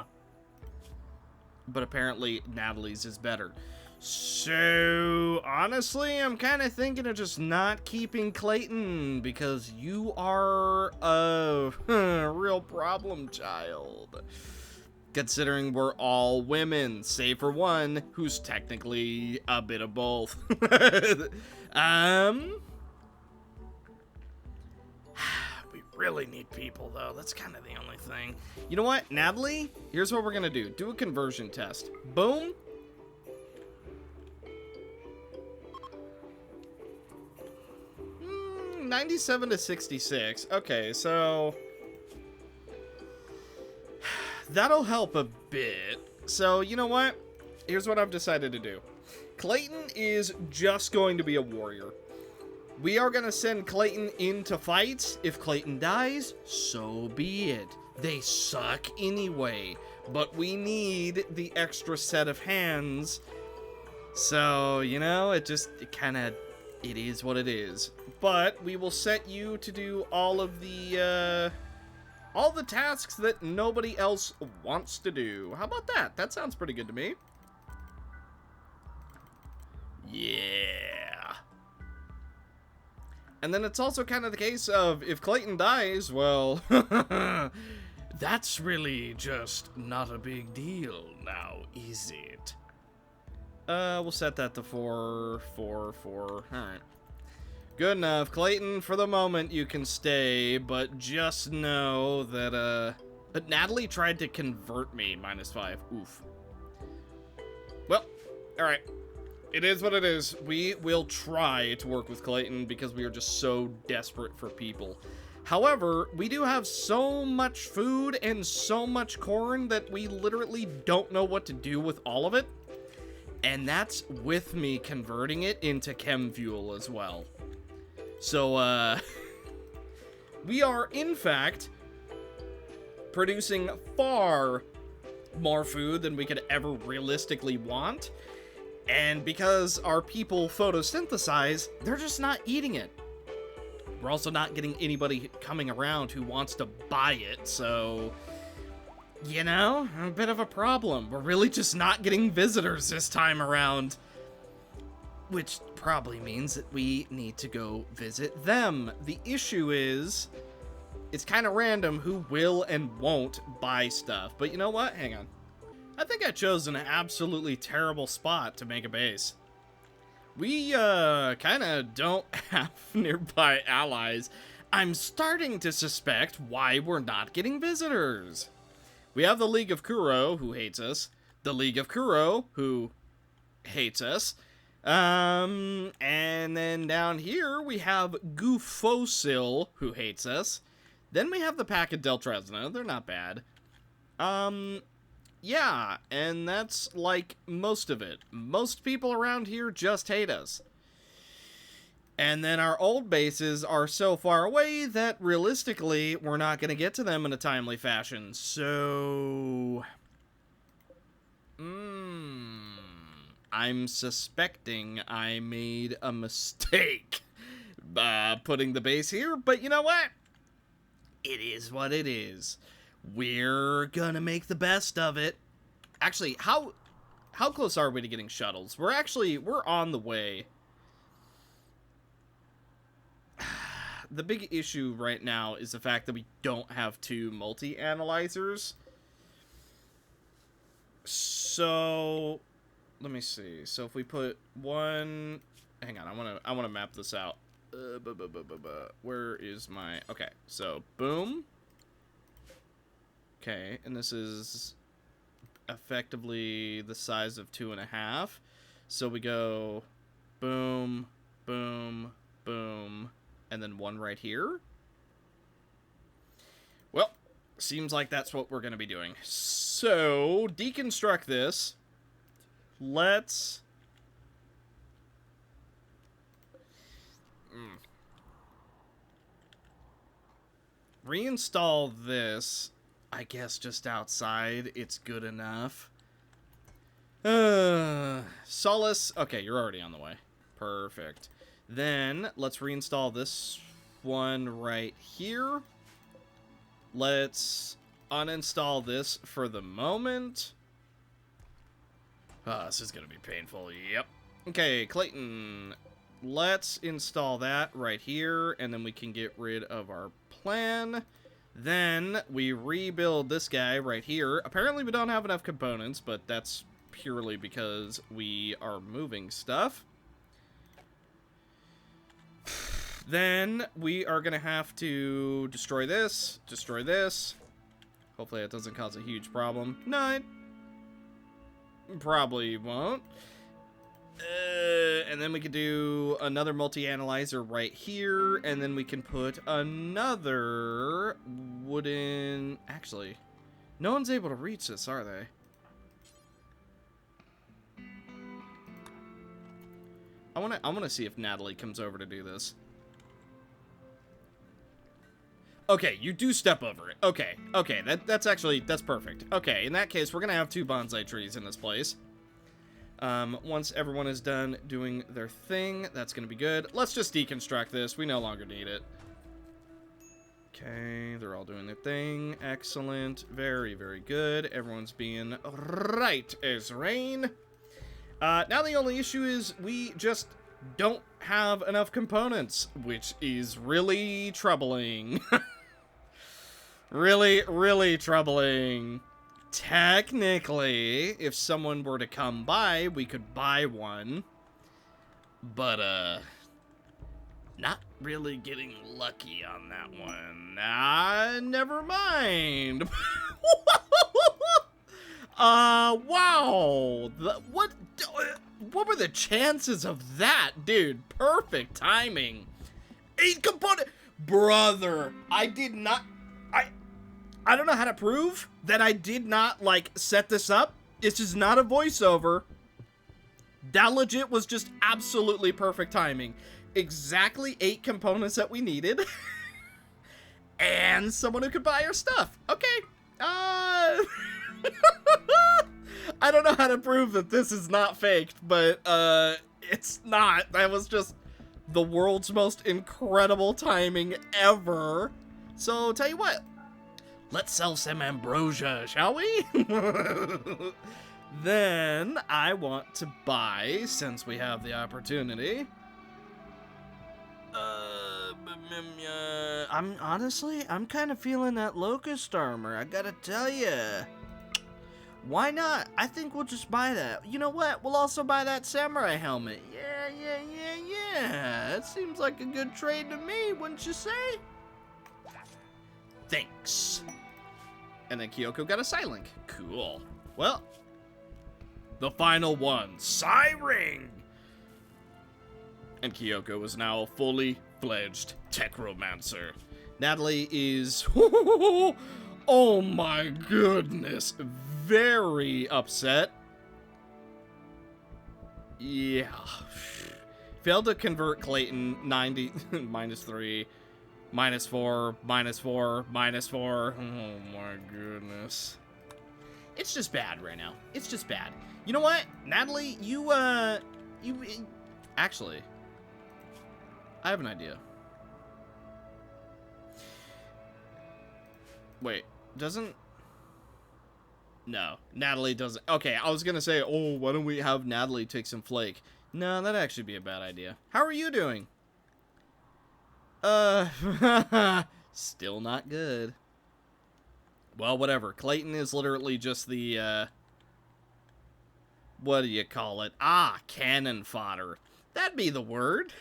But apparently Natalie's is better. So, honestly, I'm kind of thinking of just not keeping Clayton, because you are a real problem child. Considering we're all women, save for one, who's technically a bit of both. We really need people, though. That's kind of the only thing. You know what, Natalie? Here's what we're gonna do. Do a conversion test. Boom. 97 to 66. Okay, so... that'll help a bit. So, you know what? Here's what I've decided to do. Clayton is just going to be a warrior. We are going to send Clayton into fights. If Clayton dies, so be it. They suck anyway. But we need the extra set of hands. So, you know, it is what it is. But we will set you to do all the tasks that nobody else wants to do. How about that? That sounds pretty good to me. Yeah. And then it's also kind of the case of, if Clayton dies, well, that's really just not a big deal now, is it? We'll set that to 4, 4, 4. Alright. Good enough. Clayton, for the moment, you can stay, but just know that, Natalie tried to convert me, -5. Oof. Well, alright. It is what it is. We will try to work with Clayton because we are just so desperate for people. However, we do have so much food and so much corn that we literally don't know what to do with all of it. And that's with me converting it into chem fuel as well. So, we are, in fact, producing far more food than we could ever realistically want. And because our people photosynthesize, they're just not eating it. We're also not getting anybody coming around who wants to buy it, so... You know, a bit of a problem. We're really just not getting visitors this time around. Which probably means that we need to go visit them. The issue is, it's kind of random who will and won't buy stuff. But you know what? Hang on. I think I chose an absolutely terrible spot to make a base. We, kind of don't have nearby allies. I'm starting to suspect why we're not getting visitors. We have the League of Kuro, who hates us. The League of Kuro, who hates us. And then down here, we have Gufosil, who hates us. Then we have the Pack of Deltresna. They're not bad. Yeah, and that's like most of it. Most people around here just hate us. And then our old bases are so far away that realistically, we're not going to get to them in a timely fashion. So... I'm suspecting I made a mistake putting the base here, but you know what? It is what it is. We're gonna make the best of it. Actually, how close are we to getting shuttles? We're on the way. The big issue right now is the fact that we don't have 2 multi-analyzers. So, let me see. So if we put one... Hang on, I wanna map this out. Where is my... Okay, so, boom. Okay, and this is effectively the size of 2.5. So we go boom, boom, boom, and then one right here. Well, seems like that's what we're going to be doing. So, deconstruct this. Let's... Reinstall this. I guess just outside, it's good enough. Solace. Okay, you're already on the way. Perfect. Then, let's reinstall this one right here. Let's uninstall this for the moment. Oh, this is going to be painful. Yep. Okay, Clayton. Let's install that right here, and then we can get rid of our plan. Then we rebuild this guy right here. Apparently we don't have enough components, but that's purely because we are moving stuff. Then we are going to have to destroy this, destroy this. Hopefully it doesn't cause a huge problem. No, it probably won't. And then we could do another multi-analyzer right here, and then we can put another wooden... Actually, no one's able to reach this, are they? I wanna see if Natalie comes over to do this. Okay, you do step over it. Okay, that's perfect. Okay, in that case, we're gonna have 2 bonsai trees in this place. Once everyone is done doing their thing, that's gonna be good. Let's just deconstruct this. We no longer need it. Okay, they're all doing their thing. Excellent. Very, very good. Everyone's being right as rain. Now the only issue is we just don't have enough components, which is really troubling. Really, really troubling. Technically, if someone were to come by, we could buy one. But, not really getting lucky on that one. Never mind. Wow. What? what were the chances of that, dude? Perfect timing. 8 component, brother. I did not. I don't know how to prove that I did not like set this up. It's just not a voiceover. That legit was just absolutely perfect timing. Exactly 8 components that we needed. And someone who could buy our stuff. Okay. I don't know how to prove that this is not faked, but it's not. That was just the world's most incredible timing ever. So, tell you what. Let's sell some ambrosia, shall we? Then I want to buy, since we have the opportunity. I'm kind of feeling that locust armor, I gotta tell ya. Why not? I think we'll just buy that. You know what? We'll also buy that samurai helmet. Yeah. That seems like a good trade to me, wouldn't you say? Thanks. And then Kyoko got a Psylink. Cool. Well, the final one, Psy-Ring. And Kyoko is now a fully fledged techromancer. Natalie is, oh my goodness, very upset. Yeah. Failed to convert Clayton, 90, -3. -4, -4, -4. Oh my goodness. It's just bad right now. It's just bad. You know what, Natalie, you actually, I have an idea. Wait, no, Natalie doesn't. Okay, I was gonna say, oh, why don't we have Natalie take some flake? No, that'd actually be a bad idea. How are you doing? Still not good. Well, whatever. Clayton is literally just the, what do you call it? Cannon fodder. That'd be the word.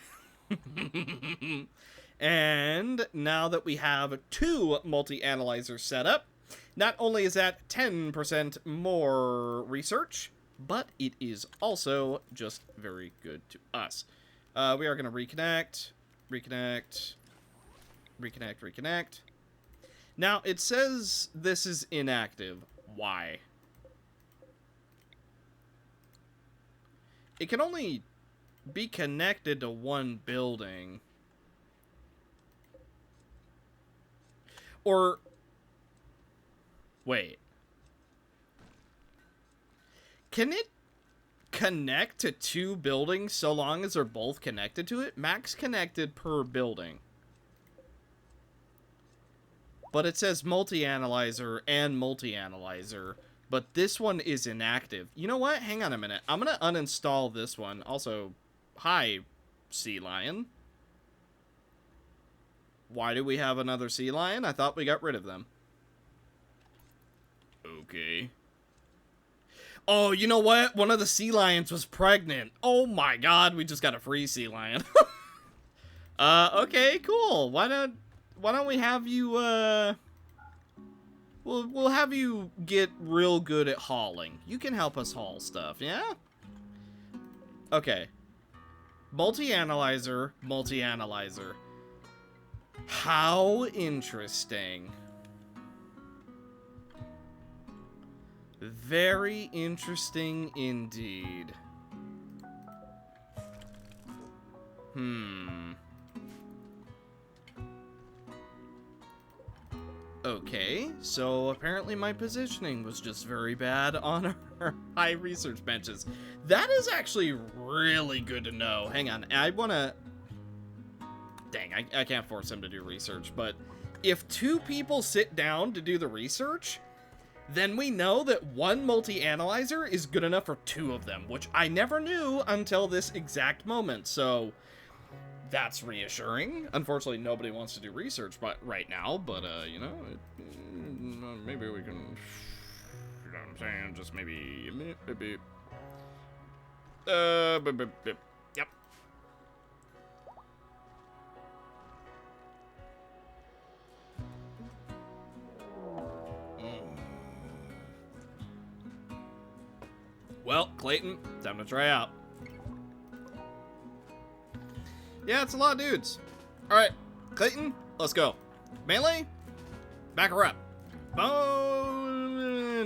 And now that we have 2 multi-analyzers set up, not only is that 10% more research, but it is also just very good to us. We are going to reconnect. Now, it says this is inactive. Why? It can only be connected to one building. Or, wait. Can it connect to 2 buildings so long as they're both connected to it? Max connected per building. But it says multi-analyzer and multi-analyzer. But this one is inactive. You know what? Hang on a minute. I'm going to uninstall this one. Also, hi, Sea Lion. Why do we have another Sea Lion? I thought we got rid of them. Okay. Oh, you know what? One of the Sea Lions was pregnant. Oh my god, we just got a free Sea Lion. Okay, cool. Why don't we have you, we'll have you get real good at hauling. You can help us haul stuff, yeah? Okay. Multi-analyzer. How interesting. Very interesting indeed. Okay, so apparently my positioning was just very bad on our high research benches. That is actually really good to know. Hang on, I wanna... Dang, I can't force him to do research, but if 2 people sit down to do the research, then we know that 1 multi-analyzer is good enough for 2 of them, which I never knew until this exact moment, so that's reassuring. Unfortunately, nobody wants to do research right now, but, you know, maybe we can, you know what I'm saying, just maybe, yep. Well, Clayton, time to try out. Yeah, it's a lot of dudes. Alright, Clayton, let's go. Melee, back her up.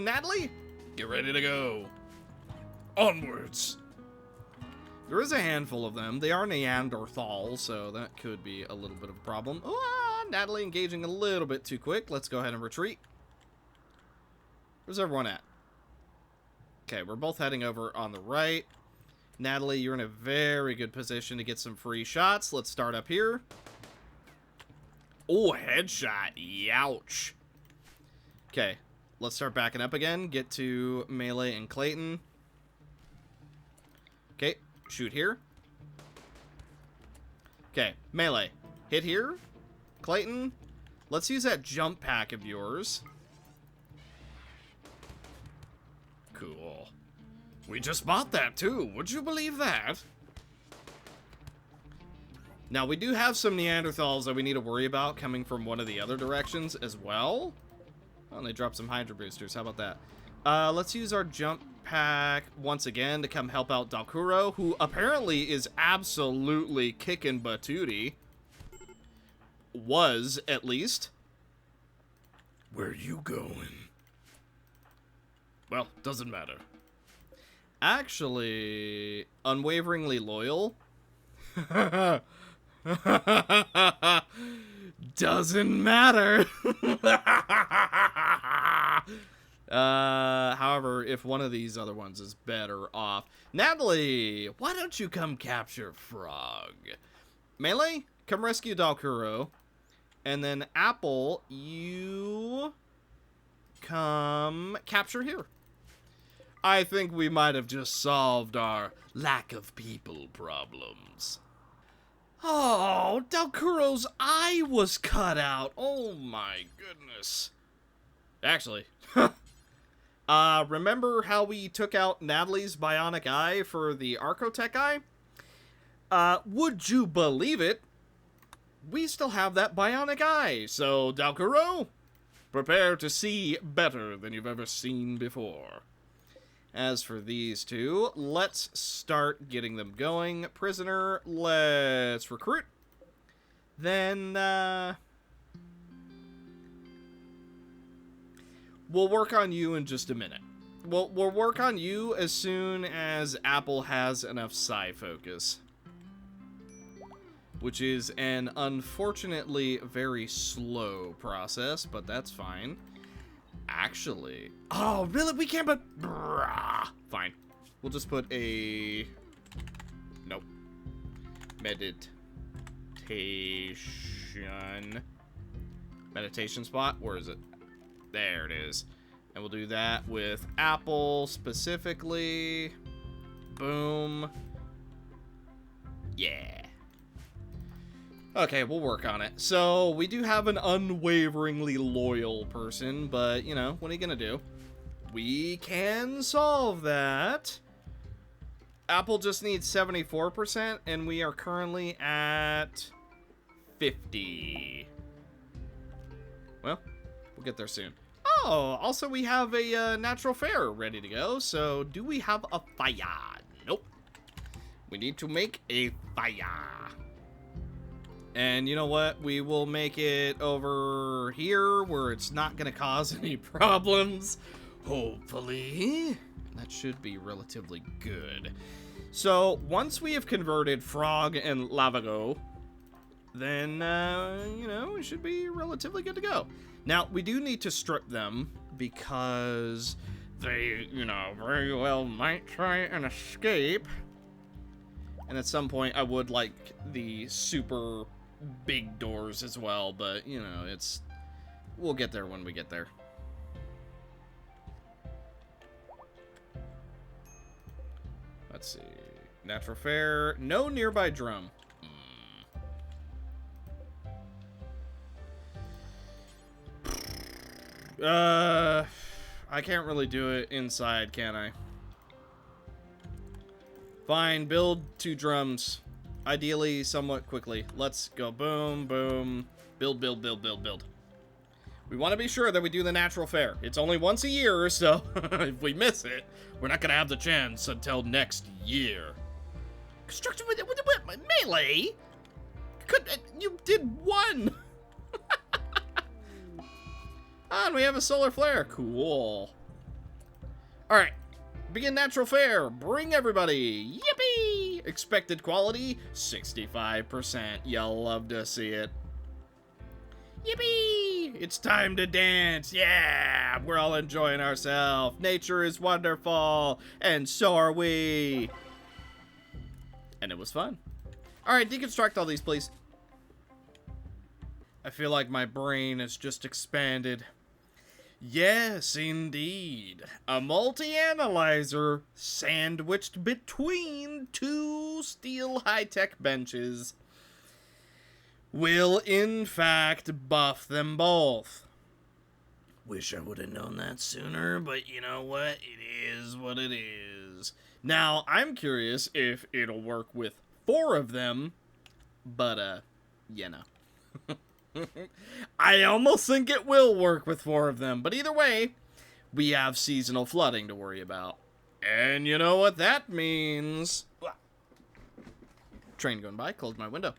Natalie, get ready to go. Onwards. There is a handful of them. They are Neanderthals, so that could be a little bit of a problem. Oh, Natalie engaging a little bit too quick. Let's go ahead and retreat. Where's everyone at? Okay, we're both heading over on the right. Natalie, you're in a very good position to get some free shots. Let's start up here. Oh, headshot. Youch. Okay, let's start backing up again. Get to Melee and Clayton. Okay, shoot here. Okay, Melee. Hit here. Clayton, let's use that jump pack of yours. Cool. We just bought that too. Would you believe that? Now, we do have some Neanderthals that we need to worry about coming from one of the other directions as well. Oh, and they dropped some Hydra boosters. How about that? Let's use our jump pack once again to come help out Dalkuro, who apparently is absolutely kicking Batooty. Was, at least. Where you going? Well, doesn't matter. Actually, unwaveringly loyal. Doesn't matter. However, if one of these other ones is better off. Natalie, why don't you come capture Frog? Melee, come rescue Dalkuro. And then Apple, you come capture here. I think we might have just solved our lack of people problems. Oh, Dalkuro's eye was cut out. Oh my goodness. Actually, remember how we took out Natalie's bionic eye for the Archotech eye? Would you believe it? We still have that bionic eye. So, Dalkuro, prepare to see better than you've ever seen before. As for these two, let's start getting them going. Prisoner, let's recruit. Then, we'll work on you in just a minute. We'll work on you as soon as Apple has enough psi focus. Which is an unfortunately very slow process, but that's fine. Actually, oh really? We can't put. Fine. We'll just put a. Nope. Meditation spot. Where is it? There it is. And we'll do that with Apple specifically. Boom. Yeah. Okay, we'll work on it. So, we do have an unwaveringly loyal person, but, you know, what are you gonna do? We can solve that. Apple just needs 74%, and we are currently at 50. Well, we'll get there soon. Oh, also we have a natural fair ready to go, so do we have a fire? Nope. We need to make a fire. And you know what? We will make it over here where it's not going to cause any problems. Hopefully. That should be relatively good. So, once we have converted Frog and Lavago, then, you know, we should be relatively good to go. Now, we do need to strip them because they, you know, very well might try and escape. And at some point, I would like the super big doors as well, but you know, we'll get there when we get there. Let's see. Natural fair, no nearby drum. I can't really do it inside, can I? Fine, build 2 drums. Ideally, somewhat quickly. Let's go. Boom, boom. Build, build, build, build, build. We want to be sure that we do the natural fair. It's only once a year, so if we miss it, we're not going to have the chance until next year. Construction with Melee? You did one! And we have a solar flare. Cool. Alright. Begin natural fair. Bring everybody. Yippee! Expected quality, 65%. You'll love to see it. Yippee! It's time to dance. Yeah! We're all enjoying ourselves. Nature is wonderful. And so are we. And it was fun. Alright, deconstruct all these, please. I feel like my brain has just expanded. Yes, indeed. A multi-analyzer sandwiched between two steel high-tech benches will, in fact, buff them both. Wish I would have known that sooner, but you know what? It is what it is. Now, I'm curious if it'll work with 4 of them, but, you know. I almost think it will work with 4 of them, but either way, we have seasonal flooding to worry about. And you know what that means. Train going by, closed my window.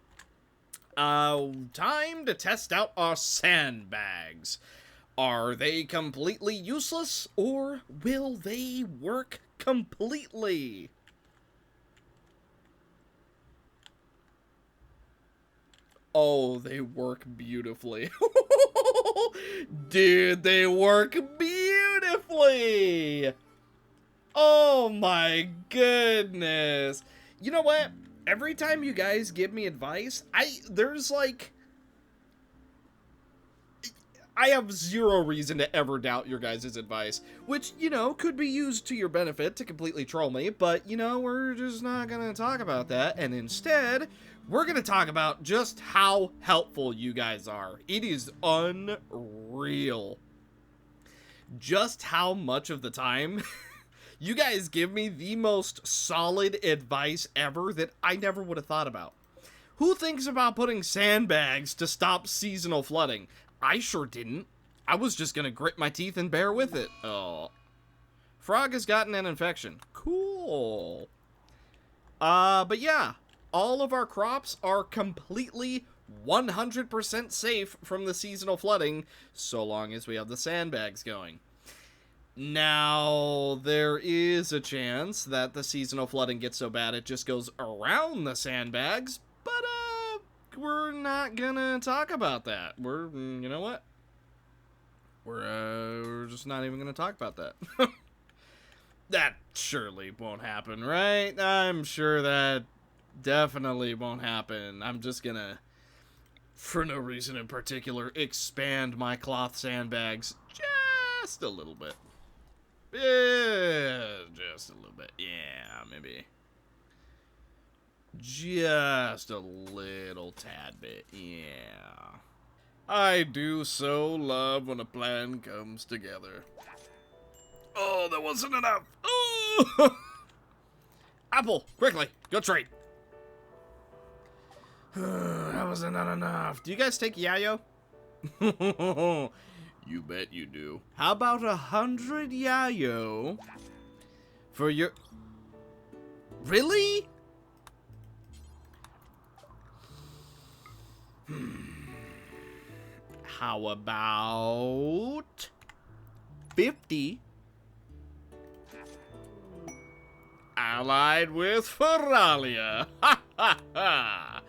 Time to test out our sandbags. Are they completely useless, or will they work completely? Oh, they work beautifully. Dude, they work beautifully. Oh my goodness. You know what? Every time you guys give me advice, I have zero reason to ever doubt your guys' advice, which, you know, could be used to your benefit to completely troll me, but, you know, we're just not gonna talk about that, and instead, we're gonna talk about just how helpful you guys are. It is unreal. Just how much of the time you guys give me the most solid advice ever that I never would have thought about. Who thinks about putting sandbags to stop seasonal flooding? I sure didn't. I was just gonna grit my teeth and bear with it. Oh. Frog has gotten an infection. Cool. But yeah. All of our crops are completely 100% safe from the seasonal flooding, so long as we have the sandbags going. Now, there is a chance that the seasonal flooding gets so bad it just goes around the sandbags, but, we're not gonna talk about that. You know what? We're just not even gonna talk about that. That surely won't happen, right? I'm sure that definitely won't happen. I'm just gonna, for no reason in particular, expand my cloth sandbags just a little bit. Yeah, just a little bit. Yeah, maybe. Just a little tad bit, yeah. I do so love when a plan comes together. Oh, that wasn't enough. Oh! Apple, quickly, go trade. That wasn't enough. Do you guys take Yayo? You bet you do. How about 100 Yayo for your... Really? How about 50 allied with Feralia? Ha ha ha!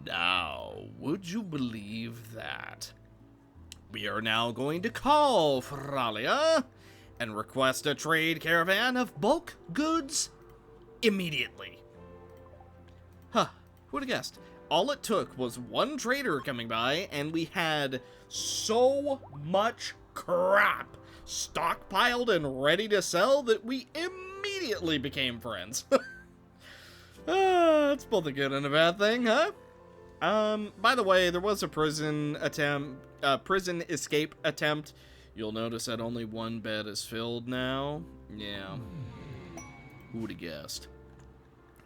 Now, would you believe that? We are now going to call Feralia and request a trade caravan of bulk goods immediately. Huh, who would have guessed? All it took was one trader coming by, and we had so much crap stockpiled and ready to sell that we immediately became friends. It's both a good and a bad thing, huh? By the way, there was a prison escape attempt. You'll notice that only one bed is filled now. Yeah. Who would have guessed?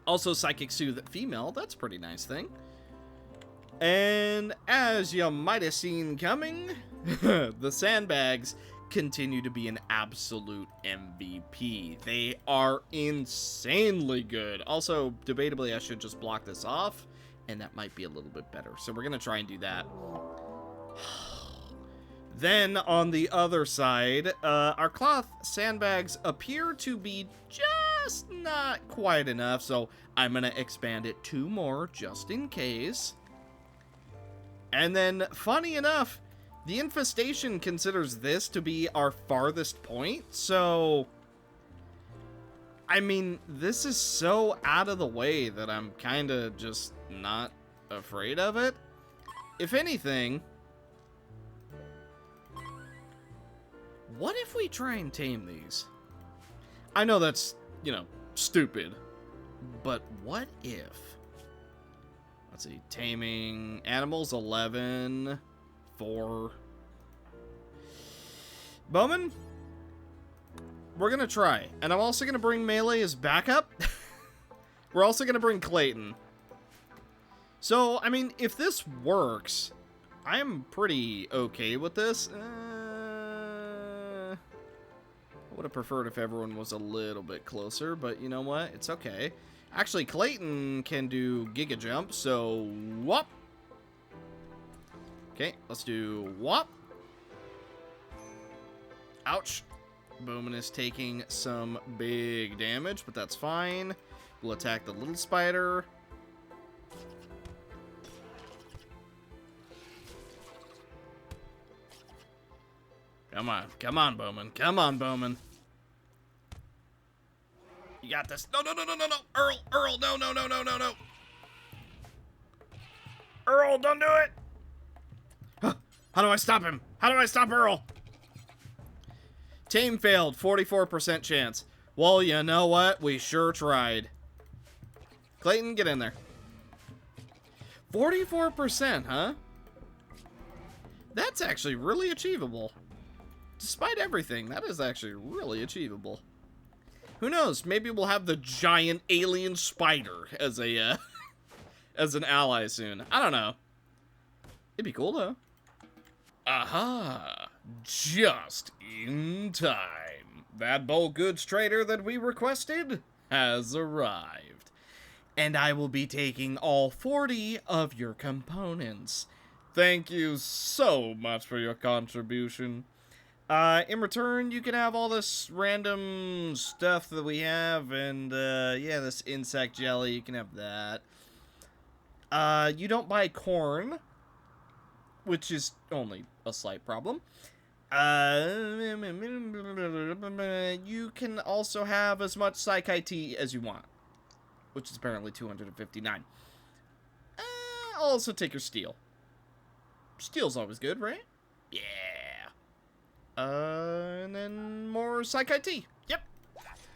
Also, Psychic Soothe female. That's a pretty nice thing. And as you might have seen coming, the sandbags continue to be an absolute MVP. They are insanely good. Also, debatably, I should just block this off And that might be a little bit better. So we're going to try and do that. Then, on the other side, our cloth sandbags appear to be just not quite enough. So I'm going to expand it 2 more just in case. And then, funny enough, the infestation considers this to be our farthest point. So, I mean, this is so out of the way that I'm kind of just not afraid of it. If anything, what if we try and tame these? I know that's, you know, stupid, but what if? Let's see, taming animals, 11, 4. Bowman, we're gonna try, and I'm also gonna bring Melee as backup. We're also gonna bring Clayton. So, I mean, if this works, I'm pretty okay with this. I would have preferred if everyone was a little bit closer, but you know what? It's okay. Actually, Clayton can do Giga Jump, so whoop. Okay, let's do whoop. Ouch. Bowman is taking some big damage, but that's fine. We'll attack the little spider. Come on, Bowman. Come on, Bowman. You got this. No. Earl, no. Earl, don't do it. How do I stop him? How do I stop Earl? Tame failed, 44% chance. Well, you know what? We sure tried. Clayton, get in there. 44%, huh? That's actually really achievable. Despite everything, that is actually really achievable. Who knows? Maybe we'll have the giant alien spider as a as an ally soon. I don't know. It'd be cool though. Aha! Just in time. That bulk goods trader that we requested has arrived. And I will be taking all 40 of your components. Thank you so much for your contribution. In return, you can have all this random stuff that we have, and, yeah, this insect jelly, you can have that. You don't buy corn, which is only a slight problem. You can also have as much Psychi tea as you want, which is apparently 259. I'll also take your steel. Steel's always good, right? Yeah. And then more Psychi tea. Yep.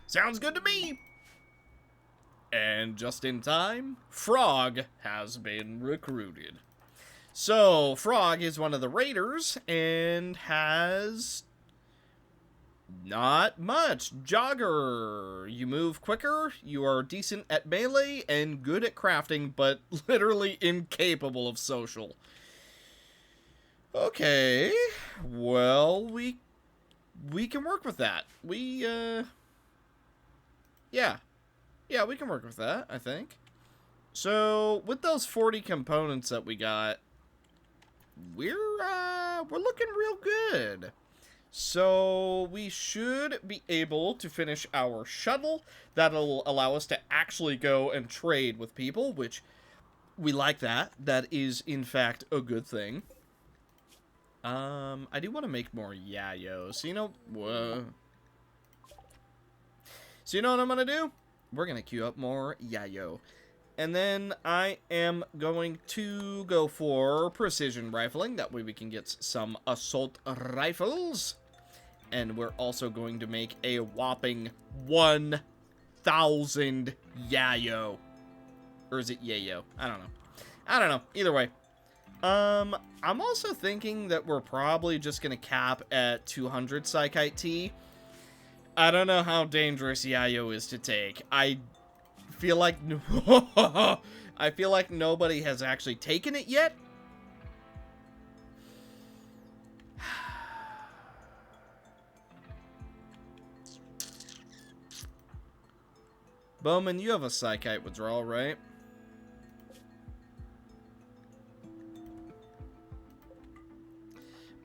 Sounds good to me. And just in time, Frog has been recruited. So, Frog is one of the raiders and has not much. Jogger. You move quicker, you are decent at melee and good at crafting, but literally incapable of social. Okay, well, we can work with that. Yeah, we can work with that, I think. So, with those 40 components that we got, we're looking real good. So, we should be able to finish our shuttle. That'll allow us to actually go and trade with people, which we like that. That is, in fact, a good thing. I do want to make more yayos. So, you know what I'm going to do? We're going to queue up more yayo. And then I am going to go for precision rifling. That way we can get some assault rifles. And we're also going to make a whopping 1,000 yayo. Or is it yayo? I don't know. Either way. I'm also thinking that we're probably just going to cap at 200 Psychite Tea. I don't know how dangerous Yayo is to take. I feel like nobody has actually taken it yet. Bowman, you have a Psychite withdrawal, right?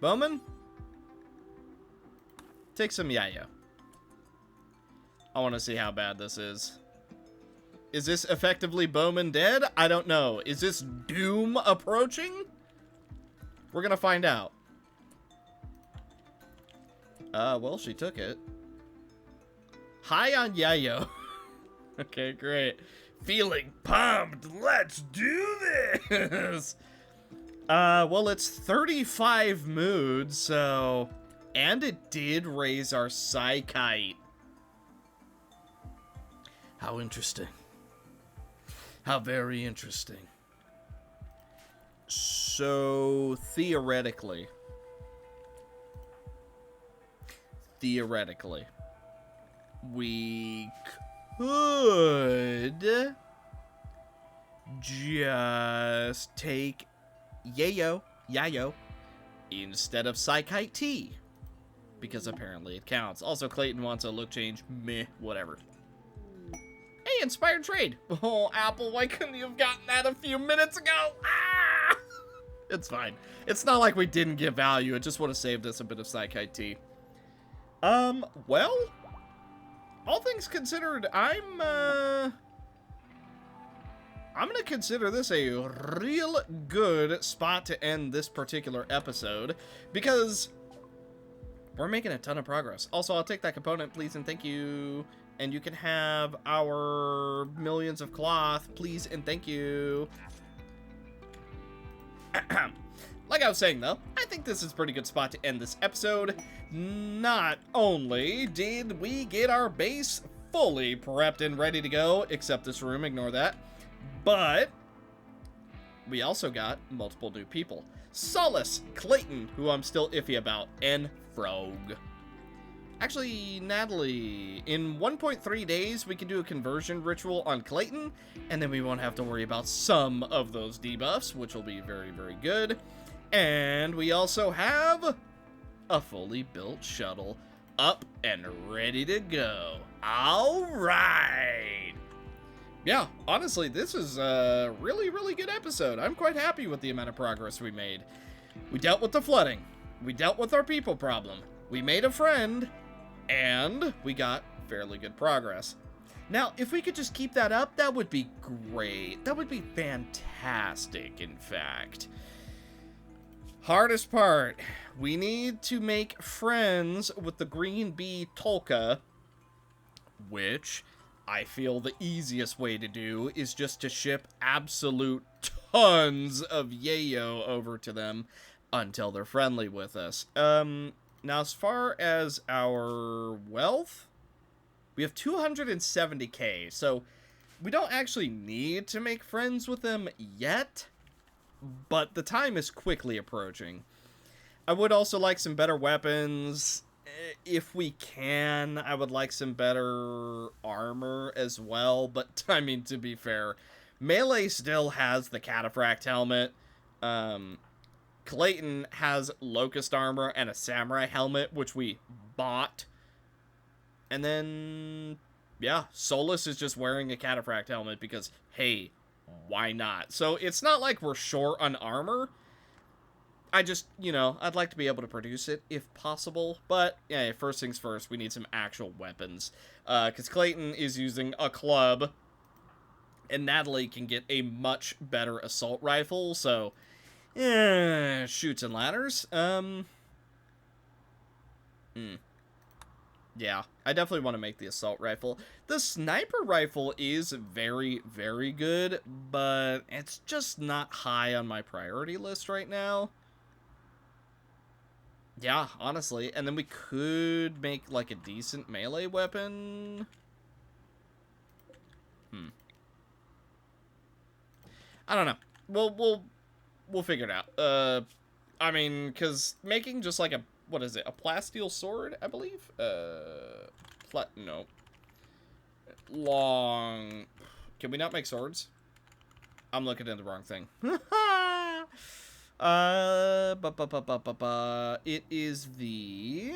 Bowman? Take some yayo. I want to see how bad this is. Is this effectively Bowman dead? I don't know. Is this doom approaching? We're gonna find out. Well, she took it. High on yayo. Okay, great. Feeling pumped. Let's do this. Well, it's 35 mood, so... And it did raise our psychite. How interesting. How very interesting. So, theoretically, we could just take yayo, instead of psychite T, because apparently it counts. Also, Clayton wants a look change. Meh, whatever. Hey, inspired trade. Oh, Apple, why couldn't you have gotten that a few minutes ago? Ah! It's fine. It's not like we didn't get value. It just would have saved us a bit of psychite T. Well, all things considered, I'm gonna consider this a real good spot to end this particular episode, because we're making a ton of progress. Also, I'll take that component, please, and thank you. And you can have our millions of cloth, please, and thank you. Like I was saying, though, I think this is a pretty good spot to end this episode. Not only did we get our base fully prepped and ready to go, except this room, ignore that, but we also got multiple new people. Solace, Clayton, who I'm still iffy about, and Frog. Actually, Natalie, in 1.3 days, we can do a conversion ritual on Clayton, and then we won't have to worry about some of those debuffs, which will be very, very good. And we also have a fully built shuttle up and ready to go. All right. Yeah, honestly, this is a really, really good episode. I'm quite happy with the amount of progress we made. We dealt with the flooding. We dealt with our people problem. We made a friend. And we got fairly good progress. Now, if we could just keep that up, that would be great. That would be fantastic, in fact. Hardest part. We need to make friends with the Green Bee Tolka, which I feel the easiest way to do is just to ship absolute tons of yayo over to them until they're friendly with us. Now, as far as our wealth, we have 270k, so we don't actually need to make friends with them yet, but the time is quickly approaching. I would also like some better weapons. If we can, I would like some better armor as well, but, I mean, to be fair, Melee still has the Cataphract helmet. Clayton has Locust armor and a Samurai helmet, which we bought. And then, yeah, Solus is just wearing a Cataphract helmet because, hey, why not? So it's not like we're short on armor. I just, you know, I'd like to be able to produce it if possible. But, yeah, first things first, we need some actual weapons. Because Clayton is using a club, and Natalie can get a much better assault rifle, so... yeah, shoots and ladders. Yeah, I definitely want to make the assault rifle. The sniper rifle is very, very good, but it's just not high on my priority list right now. Yeah, honestly. And then we could make, like, a decent melee weapon. I don't know. We'll figure it out. I mean, because making just like a, what is it, a plasteel sword, I believe? No. Long. Can we not make swords? I'm looking at the wrong thing. It is the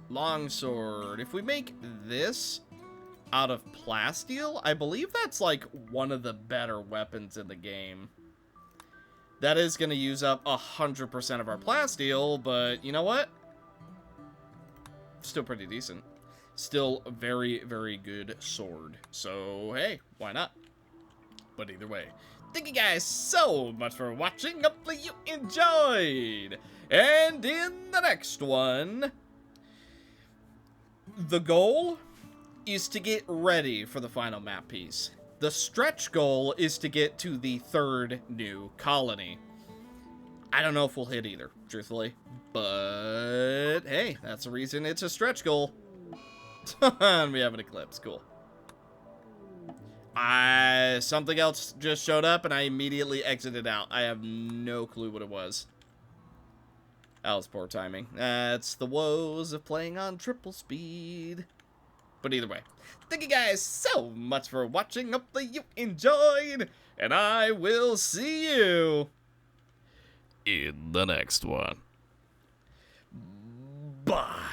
long sword. If we make this out of plasteel, I believe that's like one of the better weapons in the game. That is going to use up 100% of our plasteel, but you know what? Still pretty decent. Still a very, very good sword. So, hey, why not? But either way, thank you guys so much for watching. Hopefully you enjoyed. And in the next one, the goal is to get ready for the final map piece. The stretch goal is to get to the 3rd new colony. I don't know if we'll hit either, truthfully. But, hey, that's the reason it's a stretch goal. And we have an eclipse. Cool. Something else just showed up, and I immediately exited out. I have no clue what it was. That was poor timing. That's the woes of playing on triple speed. But either way, thank you guys so much for watching. Hopefully you enjoyed, and I will see you in the next one. Bye.